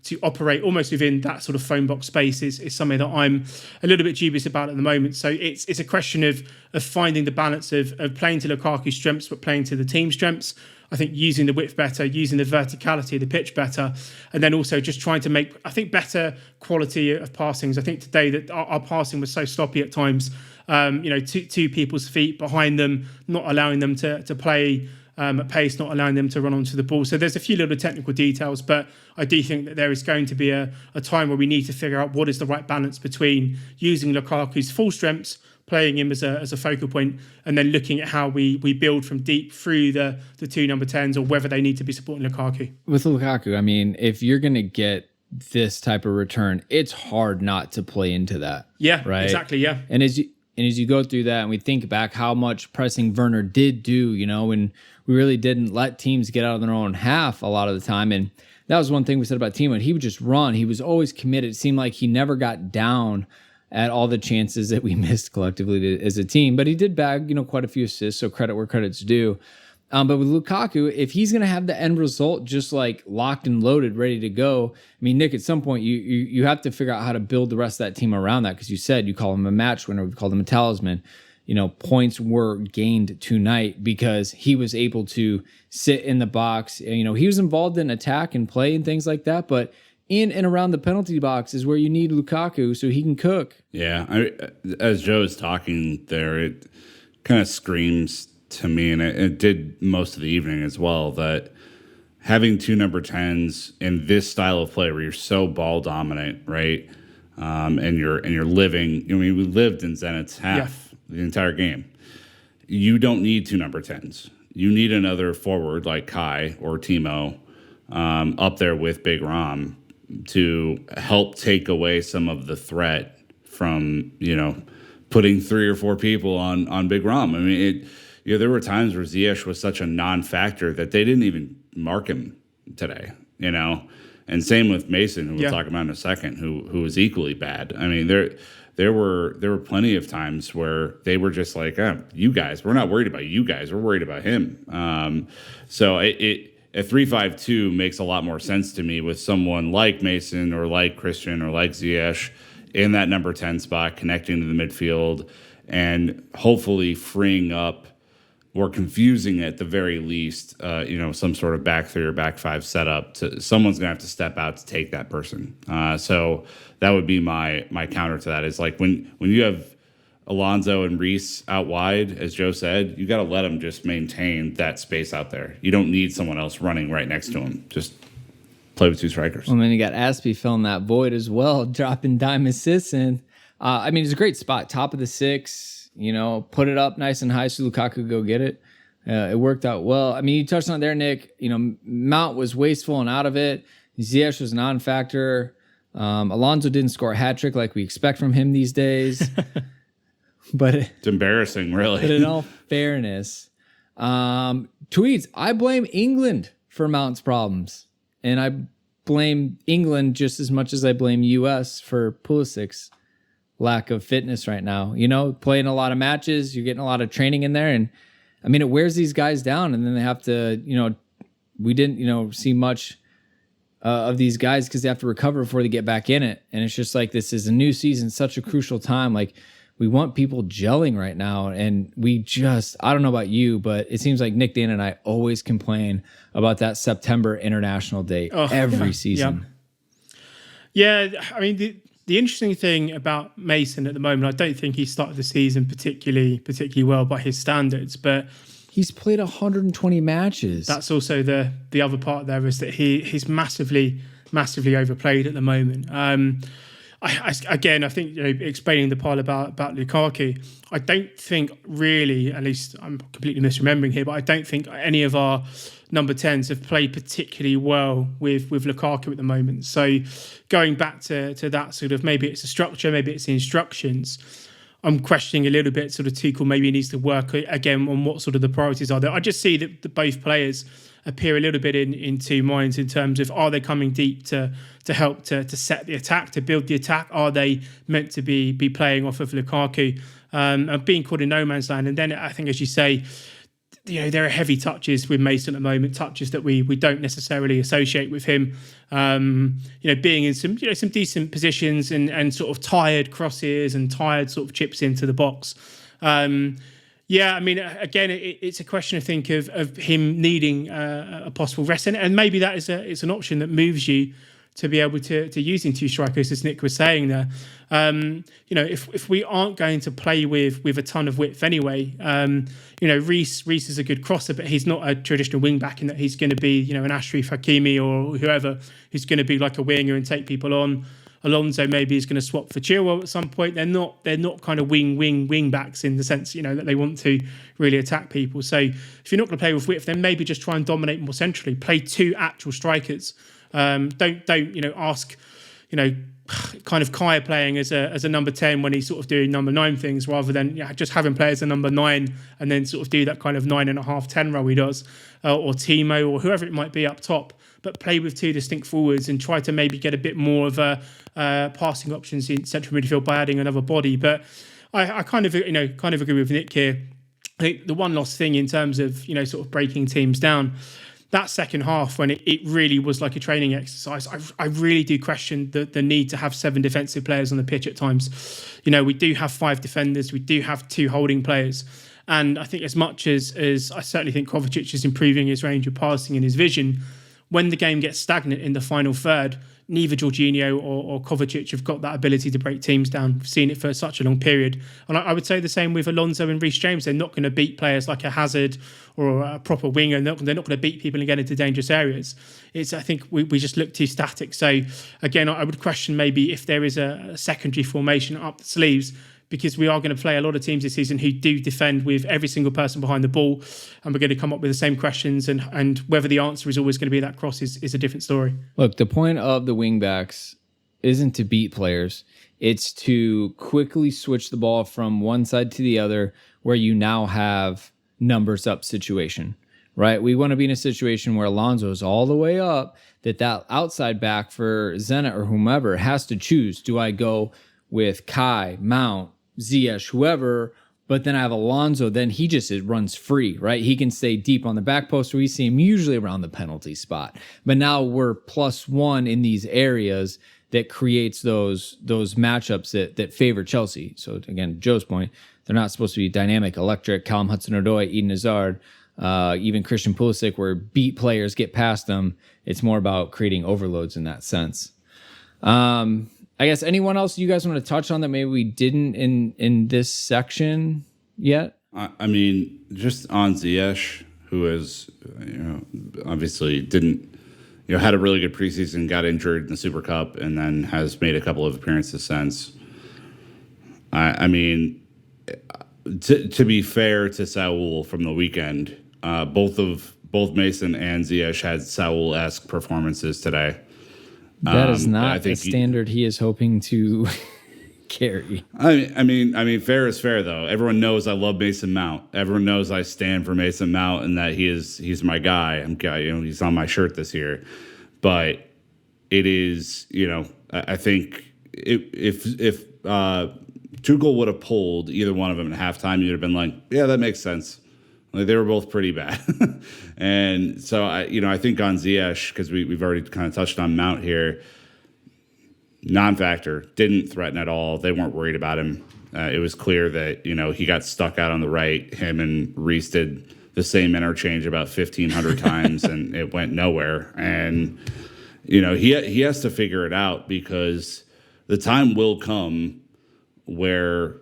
to operate almost within that sort of phone box space is something that I'm a little bit dubious about at the moment. So it's a question of finding the balance of playing to Lukaku's strengths but playing to the team's strengths. I think using the width better, using the verticality of the pitch better, and then also just trying to make, I think, better quality of passings. I think today that our passing was so sloppy at times. Two people's feet behind them, not allowing them to play at pace, not allowing them to run onto the ball. So there's a few little technical details, but I do think that there is going to be a time where we need to figure out what is the right balance between using Lukaku's full strengths, playing him as a focal point, and then looking at how we build from deep through the two number 10s, or whether they need to be supporting Lukaku. With Lukaku, I mean, if you're going to get this type of return, it's hard not to play into that. Yeah, right? Exactly, yeah. And as you go through that and we think back how much pressing Werner did do, and we really didn't let teams get out of their own half a lot of the time. And that was one thing we said about Timo. He would just run. He was always committed. It seemed like he never got down at all the chances that we missed collectively as a team. But he did bag, quite a few assists, so credit where credit's due. But with Lukaku, if he's going to have the end result just like locked and loaded, ready to go, I mean, Nick, at some point you have to figure out how to build the rest of that team around that, because you said you call him a match winner, we called him a talisman. Points were gained tonight because he was able to sit in the box. He was involved in attack and play and things like that, but in and around the penalty box is where you need Lukaku so he can cook. Yeah, as Joe's talking there, it kind of screams to me, and it did most of the evening as well, that having two number 10s in this style of play where you're so ball dominant, right? And you're living, we lived in Zenit's half the entire game. You don't need two number 10s. You need another forward like Kai or Timo up there with Big Rom to help take away some of the threat from, putting 3 or 4 people on Big Rom. I mean, there were times where Ziyech was such a non-factor that they didn't even mark him today, and same with Mason, who we'll talk about in a second, who was equally bad. I mean, there were plenty of times where they were just like, you guys, we're not worried about you guys, we're worried about him. So a 3-5-2 makes a lot more sense to me with someone like Mason or like Christian or like Ziyech in that number 10 spot, connecting to the midfield and hopefully freeing up or confusing at the very least, some sort of back 3 or back 5 setup. Someone's going to have to step out to take that person. So that would be my counter to that. Is like when you have Alonso and Reece out wide, as Joe said, you got to let them just maintain that space out there. You don't need someone else running right next to them. Just play with 2 strikers. Well, then you got Azpi filling that void as well, dropping dime assists in. It's a great spot, top of the 6. Put it up nice and high so Lukaku could go get it. It worked out well. I mean, you touched on it there, Nick. Mount was wasteful and out of it. Ziyech was a non-factor. Alonso didn't score a hat trick like we expect from him these days. But it's embarrassing, really. But in all fairness, Tweeds, I blame England for Mount's problems. And I blame England just as much as I blame US for Pulisic's lack of fitness right now. Playing a lot of matches, you're getting a lot of training in there, and it wears these guys down, and then they have to we didn't, see much of these guys because they have to recover before they get back in it. And it's just like, this is a new season, such a crucial time. Like, we want people gelling right now. And I don't know about you, but it seems like Nick, Dan, and I always complain about that September international date every season. Yeah. I mean, the interesting thing about Mason at the moment, I don't think he started the season particularly well by his standards, but he's played 120 matches. That's also the other part there, is that he's massively overplayed at the moment. I think explaining the part about Lukaku, I don't think really, at least I'm completely misremembering here, but I don't think any of our number 10s have played particularly well with Lukaku at the moment. So going back to that sort of, maybe it's the structure, maybe it's the instructions, I'm questioning a little bit sort of Tuchel maybe needs to work again on what sort of the priorities are there. I just see that both players appear a little bit in two minds in terms of, are they coming deep to help to set the attack, to build the attack? Are they meant to be playing off of Lukaku and being caught in no man's land? And then I think, as you say, there are heavy touches with Mason at the moment, touches that we don't necessarily associate with him. Being in some decent positions and sort of tired crosses and tired sort of chips into the box. I mean, again, it's a question, I think, of him needing a possible rest, and maybe that is it's an option that moves you to be able to using two strikers, as Nick was saying there. If we aren't going to play with a ton of width anyway, Reece is a good crosser, but he's not a traditional wing back in that he's going to be, an Ashraf Hakimi or whoever who's going to be like a winger and take people on. Alonso maybe is going to swap for Chilwell at some point. They're not kind of wing backs in the sense, that they want to really attack people. So if you're not going to play with width, then maybe just try and dominate more centrally. Play two actual strikers. Don't ask, kind of Kaya playing as a number 10 when he's sort of doing number 9 things, rather than just having players as a number 9 and then sort of do that kind of 9.5, 10 role he does, or Timo or whoever it might be up top. But play with two distinct forwards and try to maybe get a bit more of passing options in central midfield by adding another body. But I kind of agree with Nick here. I think the one last thing in terms of sort of breaking teams down, that second half when it really was like a training exercise, I really do question the need to have 7 defensive players on the pitch at times. We do have 5 defenders, we do have 2 holding players. And I think as much as I certainly think Kovacic is improving his range of passing and his vision, when the game gets stagnant in the final third, neither Jorginho or Kovacic have got that ability to break teams down. We've seen it for such a long period. And I would say the same with Alonso and Reece James. They're not going to beat players like a Hazard or a proper winger. They're not going to beat people and get into dangerous areas. I think we just look too static. So again, I would question maybe if there is a secondary formation up the sleeves, because we are going to play a lot of teams this season who do defend with every single person behind the ball, and we're going to come up with the same questions, and whether the answer is always going to be that cross is a different story. Look, the point of the wingbacks isn't to beat players. It's to quickly switch the ball from one side to the other where you now have numbers up situation, right? We want to be in a situation where Alonso is all the way up, that outside back for Zenit or whomever has to choose. Do I go with Kai, Mount, Ziyech, whoever, but then I have Alonso, then he just runs free, right? He can stay deep on the back post, where we see him usually around the penalty spot. But now we're +1 in these areas that creates those matchups that favor Chelsea. So again, Joe's point, they're not supposed to be dynamic, electric, Callum Hudson-Odoi, Eden Hazard, even Christian Pulisic, where beat players get past them. It's more about creating overloads in that sense. I guess anyone else you guys want to touch on that maybe we didn't in this section yet? I mean, just on Ziyech, who is, obviously didn't, had a really good preseason, got injured in the Super Cup, and then has made a couple of appearances since. I mean, to be fair to Saul from the weekend, both Mason and Ziyech had Saul-esque performances today. That is not a standard he is hoping to carry. I mean, fair is fair, though. Everyone knows I love Mason Mount. Everyone knows I stand for Mason Mount and that he's my guy. He's on my shirt this year. But it is, I think if Tuchel would have pulled either one of them at halftime, you'd have been like, yeah, that makes sense. Like, they were both pretty bad. And so I think on Ziyech, because we've already kind of touched on Mount here, non-factor, didn't threaten at all. They weren't worried about him. It was clear that, he got stuck out on the right. Him and Reece did the same interchange about 1,500 times, and it went nowhere. And, he has to figure it out, because the time will come where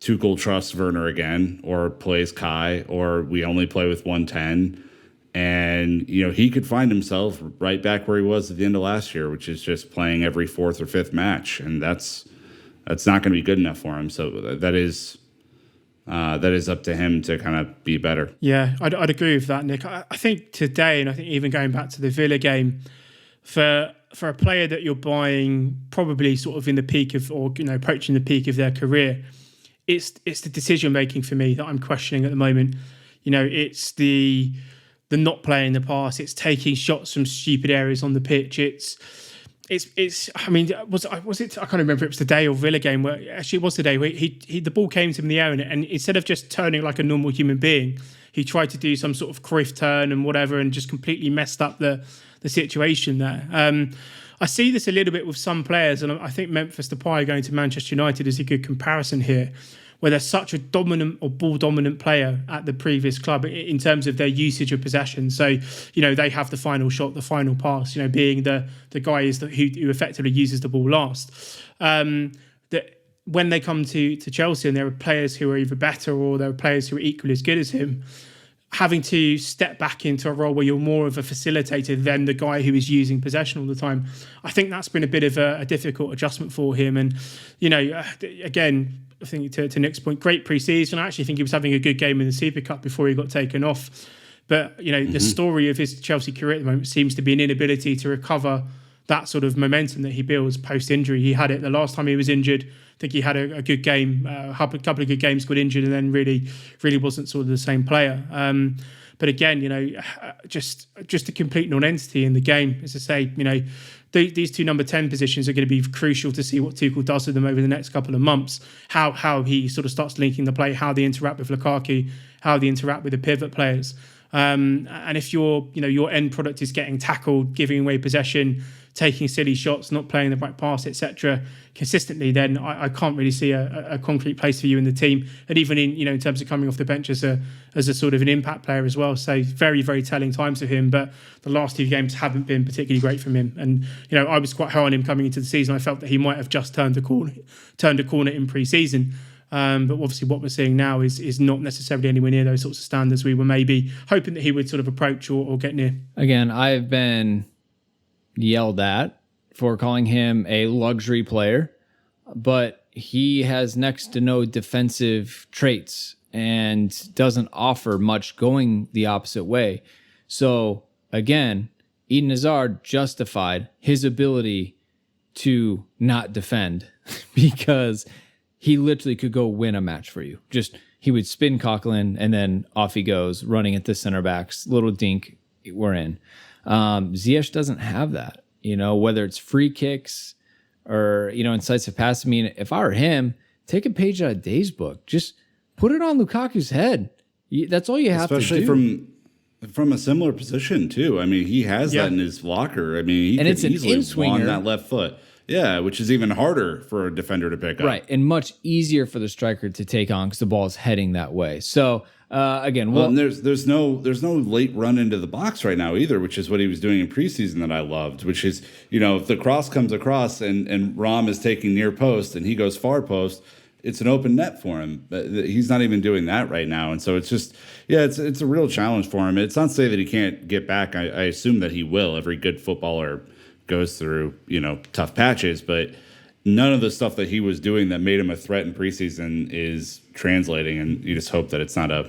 Tuchel trusts Werner again, or plays Kai, or we only play with 110. And, he could find himself right back where he was at the end of last year, which is just playing every fourth or fifth match. And that's not going to be good enough for him. So that is up to him to kind of be better. Yeah, I'd agree with that, Nick. I think today, and I think even going back to the Villa game, for a player that you're buying probably sort of in the peak of, or approaching the peak of their career, it's the decision making for me that I'm questioning at the moment. It's the not playing the pass, it's taking shots from stupid areas on the pitch. It's. I mean, was it? I can't remember if it was the Day or Villa game where actually it was the day where the ball came to him in the air, and instead of just turning like a normal human being, he tried to do some sort of Cruyff turn and whatever, and just completely messed up the situation there. I see this a little bit with some players, and I think Memphis Depay going to Manchester United is a good comparison here, where they're such a dominant or ball dominant player at the previous club in terms of their usage of possession. So, they have the final shot, the final pass, being the guy who effectively uses the ball last. That when they come to Chelsea and there are players who are either better or there are players who are equally as good as him, having to step back into a role where you're more of a facilitator than the guy who is using possession all the time, I think that's been a bit of a difficult adjustment for him. And, again, I think to Nick's point, great pre-season. I actually think he was having a good game in the Super Cup before he got taken off. But, the story of his Chelsea career at the moment seems to be an inability to recover that sort of momentum that he builds post-injury. He had it the last time he was injured. I think he had a good game, a couple of good games, got injured, and then really wasn't sort of the same player. But again, just a complete non-entity in the game. As I say, these two number 10 positions are going to be crucial to see what Tuchel does with them over the next couple of months. How he sort of starts linking the play, how they interact with Lukaku, how they interact with the pivot players. And if your end product is getting tackled, giving away possession, taking silly shots, not playing the right pass, etc., consistently, then I can't really see a concrete place for you in the team. And even in terms of coming off the bench as a sort of an impact player as well. So very, very telling times for him. But the last two games haven't been particularly great from him. And I was quite high on him coming into the season. I felt that he might have just turned a corner in pre-season. But obviously what we're seeing now is not necessarily anywhere near those sorts of standards we were maybe hoping that he would sort of approach or get near. Again, I've been yelled at for calling him a luxury player, but he has next to no defensive traits and doesn't offer much going the opposite way. So again, Eden Hazard justified his ability to not defend because he literally could go win a match for you. Just he would spin Coquelin and then off he goes, running at the center backs, little dink, we're in. Ziyech doesn't have that, whether it's free kicks or, incisive pass. I mean, if I were him, take a page out of Dave's book. Just put it on Lukaku's head. That's all you have to do. Especially from a similar position, too. I mean, he has that in his locker. I mean, he could easily won that left foot. Yeah, which is even harder for a defender to pick up. Right, and much easier for the striker to take on because the ball is heading that way. So, again, and there's no late run into the box right now either, which is what he was doing in preseason that I loved, which is, if the cross comes across and Rom is taking near post and he goes far post, it's an open net for him. But he's not even doing that right now. And so it's just, it's a real challenge for him. It's not to say that he can't get back. I assume that he will. Every good footballer goes through, tough patches, but none of the stuff that he was doing that made him a threat in preseason is translating, and you just hope that it's not a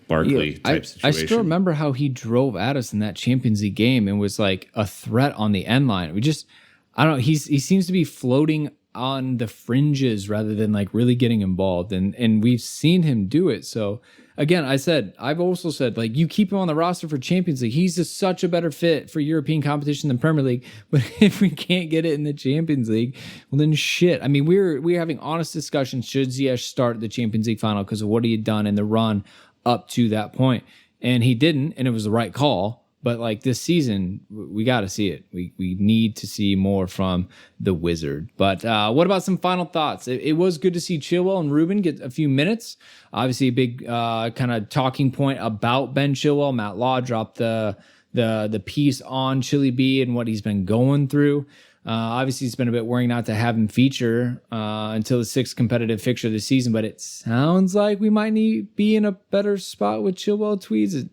Barkley type situation. I still remember how he drove at us in that Champions League game and was like a threat on the end line. I don't know, he seems to be floating on the fringes rather than like really getting involved, and we've seen him do it. So again, I've also said, like, you keep him on the roster for Champions League. He's such a better fit for European competition than Premier League. But if we can't get it in the Champions League, well then shit. I mean, we're having honest discussions. Should Ziyech start the Champions League final because of what he had done in the run up to that point. And he didn't, and it was the right call. But like this season, we got to see it. We need to see more from the Wizard. But what about some final thoughts? It was good to see Chilwell and Ruben get a few minutes. Obviously, a big kind of talking point about Ben Chilwell. Matt Law dropped the piece on Chili B and what he's been going through. Obviously, it's been a bit worrying not to have him feature until the 6th competitive fixture of the season. But it sounds like we might be in a better spot with Chilwell. Tweeds.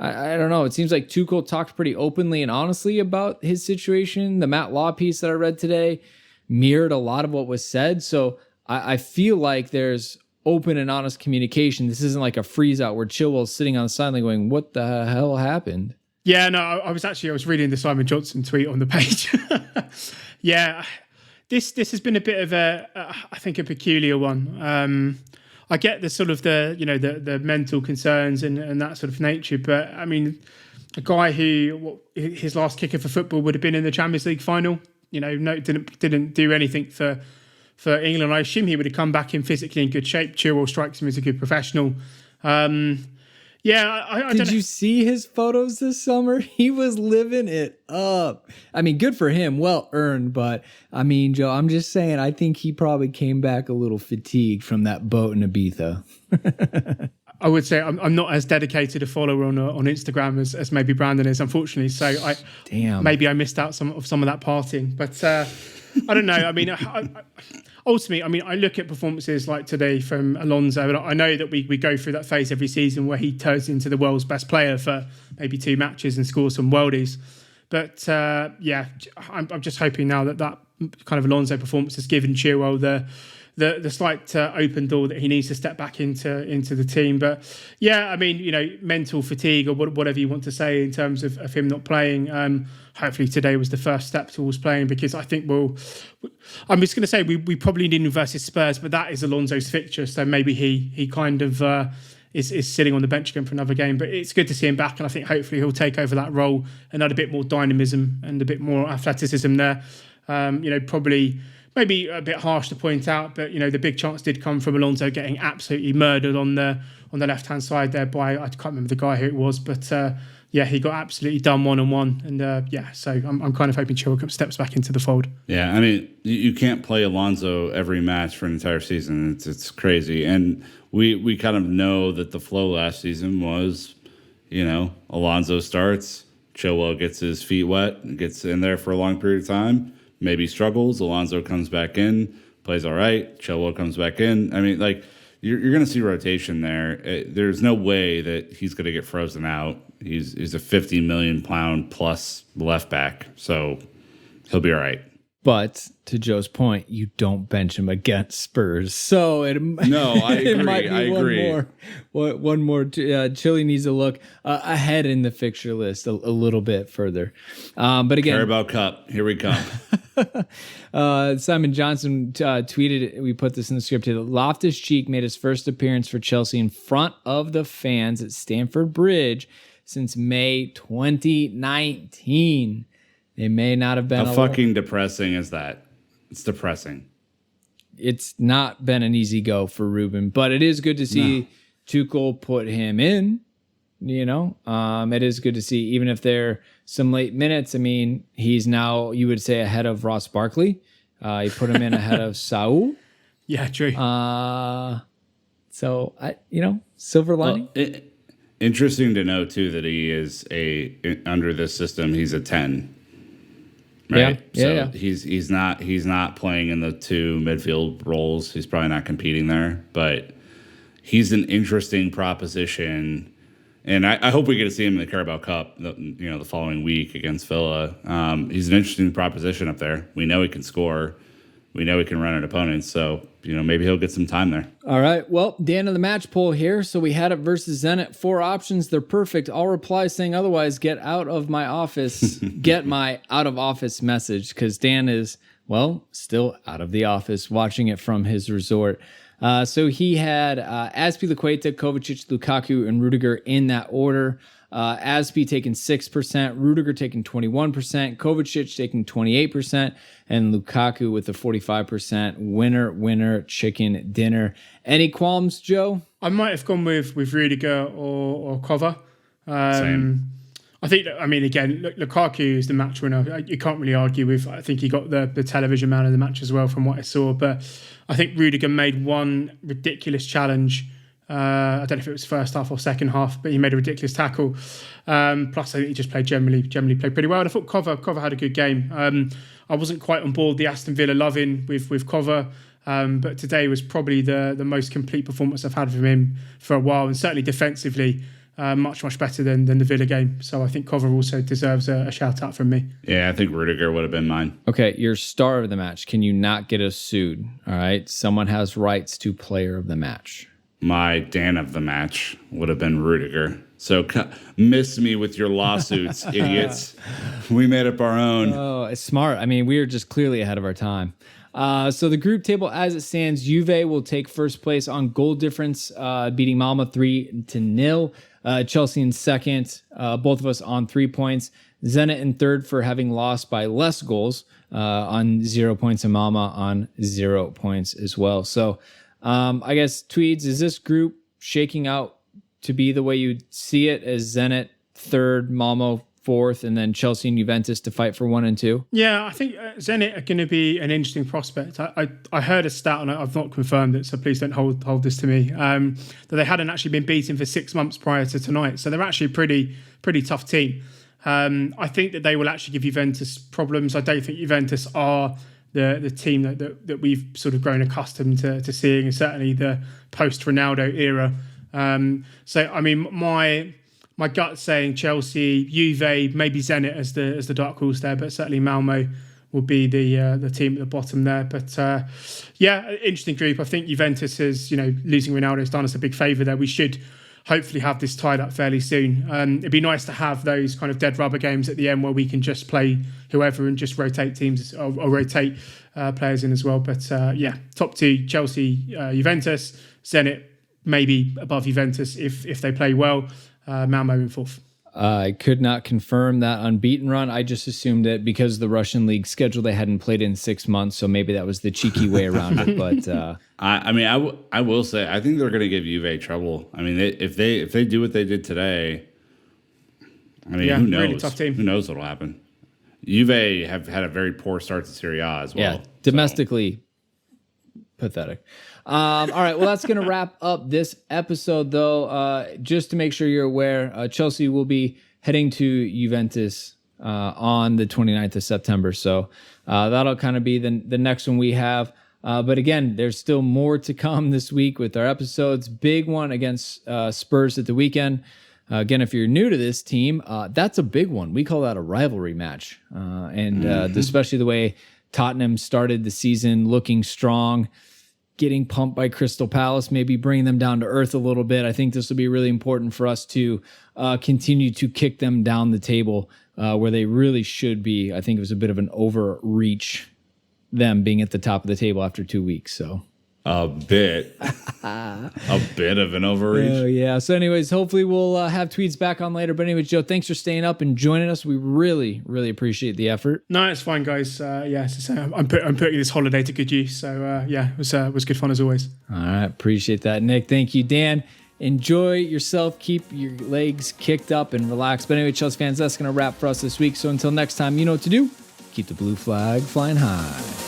I don't know. It seems like Tuchel talked pretty openly and honestly about his situation. The Matt Law piece that I read today mirrored a lot of what was said. So I feel like there's open and honest communication. This isn't like a freeze out where Chilwell's sitting on the sideline going, what the hell happened? Yeah, no, I was reading the Simon Johnson tweet on the page. Yeah, this has been a bit of I think a peculiar one. I get the sort of the mental concerns and that sort of nature, but I mean, a guy who his last kicker for football would have been in the Champions League final. No, didn't do anything for England. I assume he would have come back in physically in good shape. Chilwell strikes him as a good professional. Yeah, I Did you see his photos this summer? He was living it up. I mean, good for him. Well earned. But, I mean, Joe, I'm just saying, I think he probably came back a little fatigued from that boat in Ibiza. I would say I'm not as dedicated a follower on Instagram as maybe Brandon is, unfortunately. So maybe I missed out some of that partying. But I don't know. I mean, ultimately, I mean, I look at performances like today from Alonso, and I know that we go through that phase every season where he turns into the world's best player for maybe 2 matches and scores some worldies. But I'm just hoping now that kind of Alonso performance has given Chilwell the slight open door that he needs to step back into the team. But yeah, I mean, mental fatigue or whatever you want to say in terms of him not playing. Hopefully today was the first step towards playing, because I think I'm just going to say we probably need him versus Spurs, but that is Alonso's fixture. So maybe he kind of is sitting on the bench again for another game. But it's good to see him back, and I think hopefully he'll take over that role and add a bit more dynamism and a bit more athleticism there. Probably maybe a bit harsh to point out, but the big chance did come from Alonso getting absolutely murdered on the left-hand side there by, I can't remember the guy who it was, but he got absolutely done one-on-one, and so I'm kind of hoping Chilwell steps back into the fold. Yeah, I mean, you can't play Alonso every match for an entire season. It's crazy, and we kind of know that the flow last season was, Alonso starts, Chilwell gets his feet wet, gets in there for a long period of time, maybe struggles, Alonso comes back in, plays all right, Chilwell comes back in. I mean, like, you're going to see rotation there. There's no way that he's going to get frozen out. He's a 50 million pound plus left back, so he'll be all right. But to Joe's point, you don't bench him against Spurs, so I agree. It might be one more. Chile needs to look ahead in the fixture list a little bit further. But again, Carabao Cup, here we come. Simon Johnson tweeted, we put this in the script here, that Loftus-Cheek made his first appearance for Chelsea in front of the fans at Stamford Bridge since May 2019. It may not have been How fucking depressing is that? It's depressing. It's not been an easy go for Ruben, but it is good to see Tuchel put him in. It is good to see, even if they're some late minutes. I mean, he's now, you would say, ahead of Ross Barkley. You put him in ahead of Saul. Yeah, true. Silver lining. Interesting to know too that he is under this system, he's a 10. Right. Yeah. He's not playing in the 2 midfield roles. He's probably not competing there, but he's an interesting proposition. And I hope we get to see him in the Carabao Cup, the following week against Villa. He's an interesting proposition up there. We know he can score. We know he can run at opponents. So, maybe he'll get some time there. All right. Well, the end of the match poll here. So we had it versus Zenit. 4 options. They're perfect. I'll reply saying otherwise. Get out of my office. Get my out of office message, because Dan is, still out of the office watching it from his resort. So he had Azpilicueta, Kovacic, Lukaku, and Rudiger in that order. Azpi taking 6%, Rudiger taking 21%, Kovacic taking 28%, and Lukaku with the 45%. Winner, chicken dinner. Any qualms, Joe? I might have gone with Rudiger or Cover. Same. I think, again, Lukaku is the match winner. You can't really argue with. I think he got the television man of the match as well from what I saw. But I think Rudiger made one ridiculous challenge. I don't know if it was first half or second half, but he made a ridiculous tackle. Plus, I think he just played generally played pretty well. And I thought Cover had a good game. I wasn't quite on board the Aston Villa loving with Cover. But today was probably the most complete performance I've had from him for a while. And certainly defensively, much better than the Villa game. So I think Cover also deserves a shout out from me. Yeah, I think Rudiger would have been mine. Okay, your star of the match. Can you not get us sued? All right, someone has rights to player of the match. My Dan of the match would have been Rudiger. So miss me with your lawsuits, idiots. We made up our own. Oh, it's smart. I mean, we are just clearly ahead of our time. So the group table as it stands, Juve will take first place on goal difference, beating Malmo 3-0. Chelsea in second, both of us on 3 points. Zenit in third for having lost by less goals on 0 points, and Malmo on 0 points as well. So I guess, Tweeds, is this group shaking out to be the way you see it, as Zenit third, Malmo fourth, and then Chelsea and Juventus to fight for 1 and 2? Yeah, I think Zenit are going to be an interesting prospect. I heard a stat, and I've not confirmed it, so please don't hold this to me, that they hadn't actually been beaten for 6 months prior to tonight. So they're actually a pretty tough team. I think that they will actually give Juventus problems. I don't think Juventus are the team that we've sort of grown accustomed to seeing, and certainly the post-Ronaldo era. So, I mean, my gut's saying Chelsea, Juve, maybe Zenit as the dark horse there, but certainly Malmo will be the team at the bottom there. But yeah, interesting group. I think Juventus is, losing Ronaldo has done us a big favour there. We should hopefully have this tied up fairly soon. It'd be nice to have those kind of dead rubber games at the end where we can just play whoever and just rotate teams or rotate players in as well. But yeah, top two, Chelsea, Juventus, Zenit maybe above Juventus if they play well. Malmo in fourth. I could not confirm that unbeaten run. I just assumed that because the Russian league schedule, they hadn't played in 6 months, so maybe that was the cheeky way around it. But I will say I think they're going to give Juve trouble. I mean, if they do what they did today, I mean, who knows? Really tough team. Who knows what'll happen? Juve have had a very poor start to Serie A as well. Yeah, domestically pathetic. All right, well, that's going to wrap up this episode, though. Just to make sure you're aware, Chelsea will be heading to Juventus on the 29th of September. So that'll kind of be the next one we have. But again, there's still more to come this week with our episodes. Big one against Spurs at the weekend. Again, if you're new to this team, that's a big one. We call that a rivalry match. And especially the way Tottenham started the season looking strong, getting pumped by Crystal Palace, maybe bringing them down to earth a little bit. I think this will be really important for us to continue to kick them down the table where they really should be. I think it was a bit of an overreach, them being at the top of the table after 2 weeks. So a bit of an overreach. Yeah. So anyways, hopefully we'll have Tweeds back on later. But anyways, Joe, thanks for staying up and joining us. We really, really appreciate the effort. No, it's fine, guys. I'm putting this holiday to good use. So it was good fun as always. All right. Appreciate that, Nick. Thank you, Dan. Enjoy yourself. Keep your legs kicked up and relax. But anyway, Chelsea fans, that's going to wrap for us this week. So until next time, you know what to do. Keep the blue flag flying high.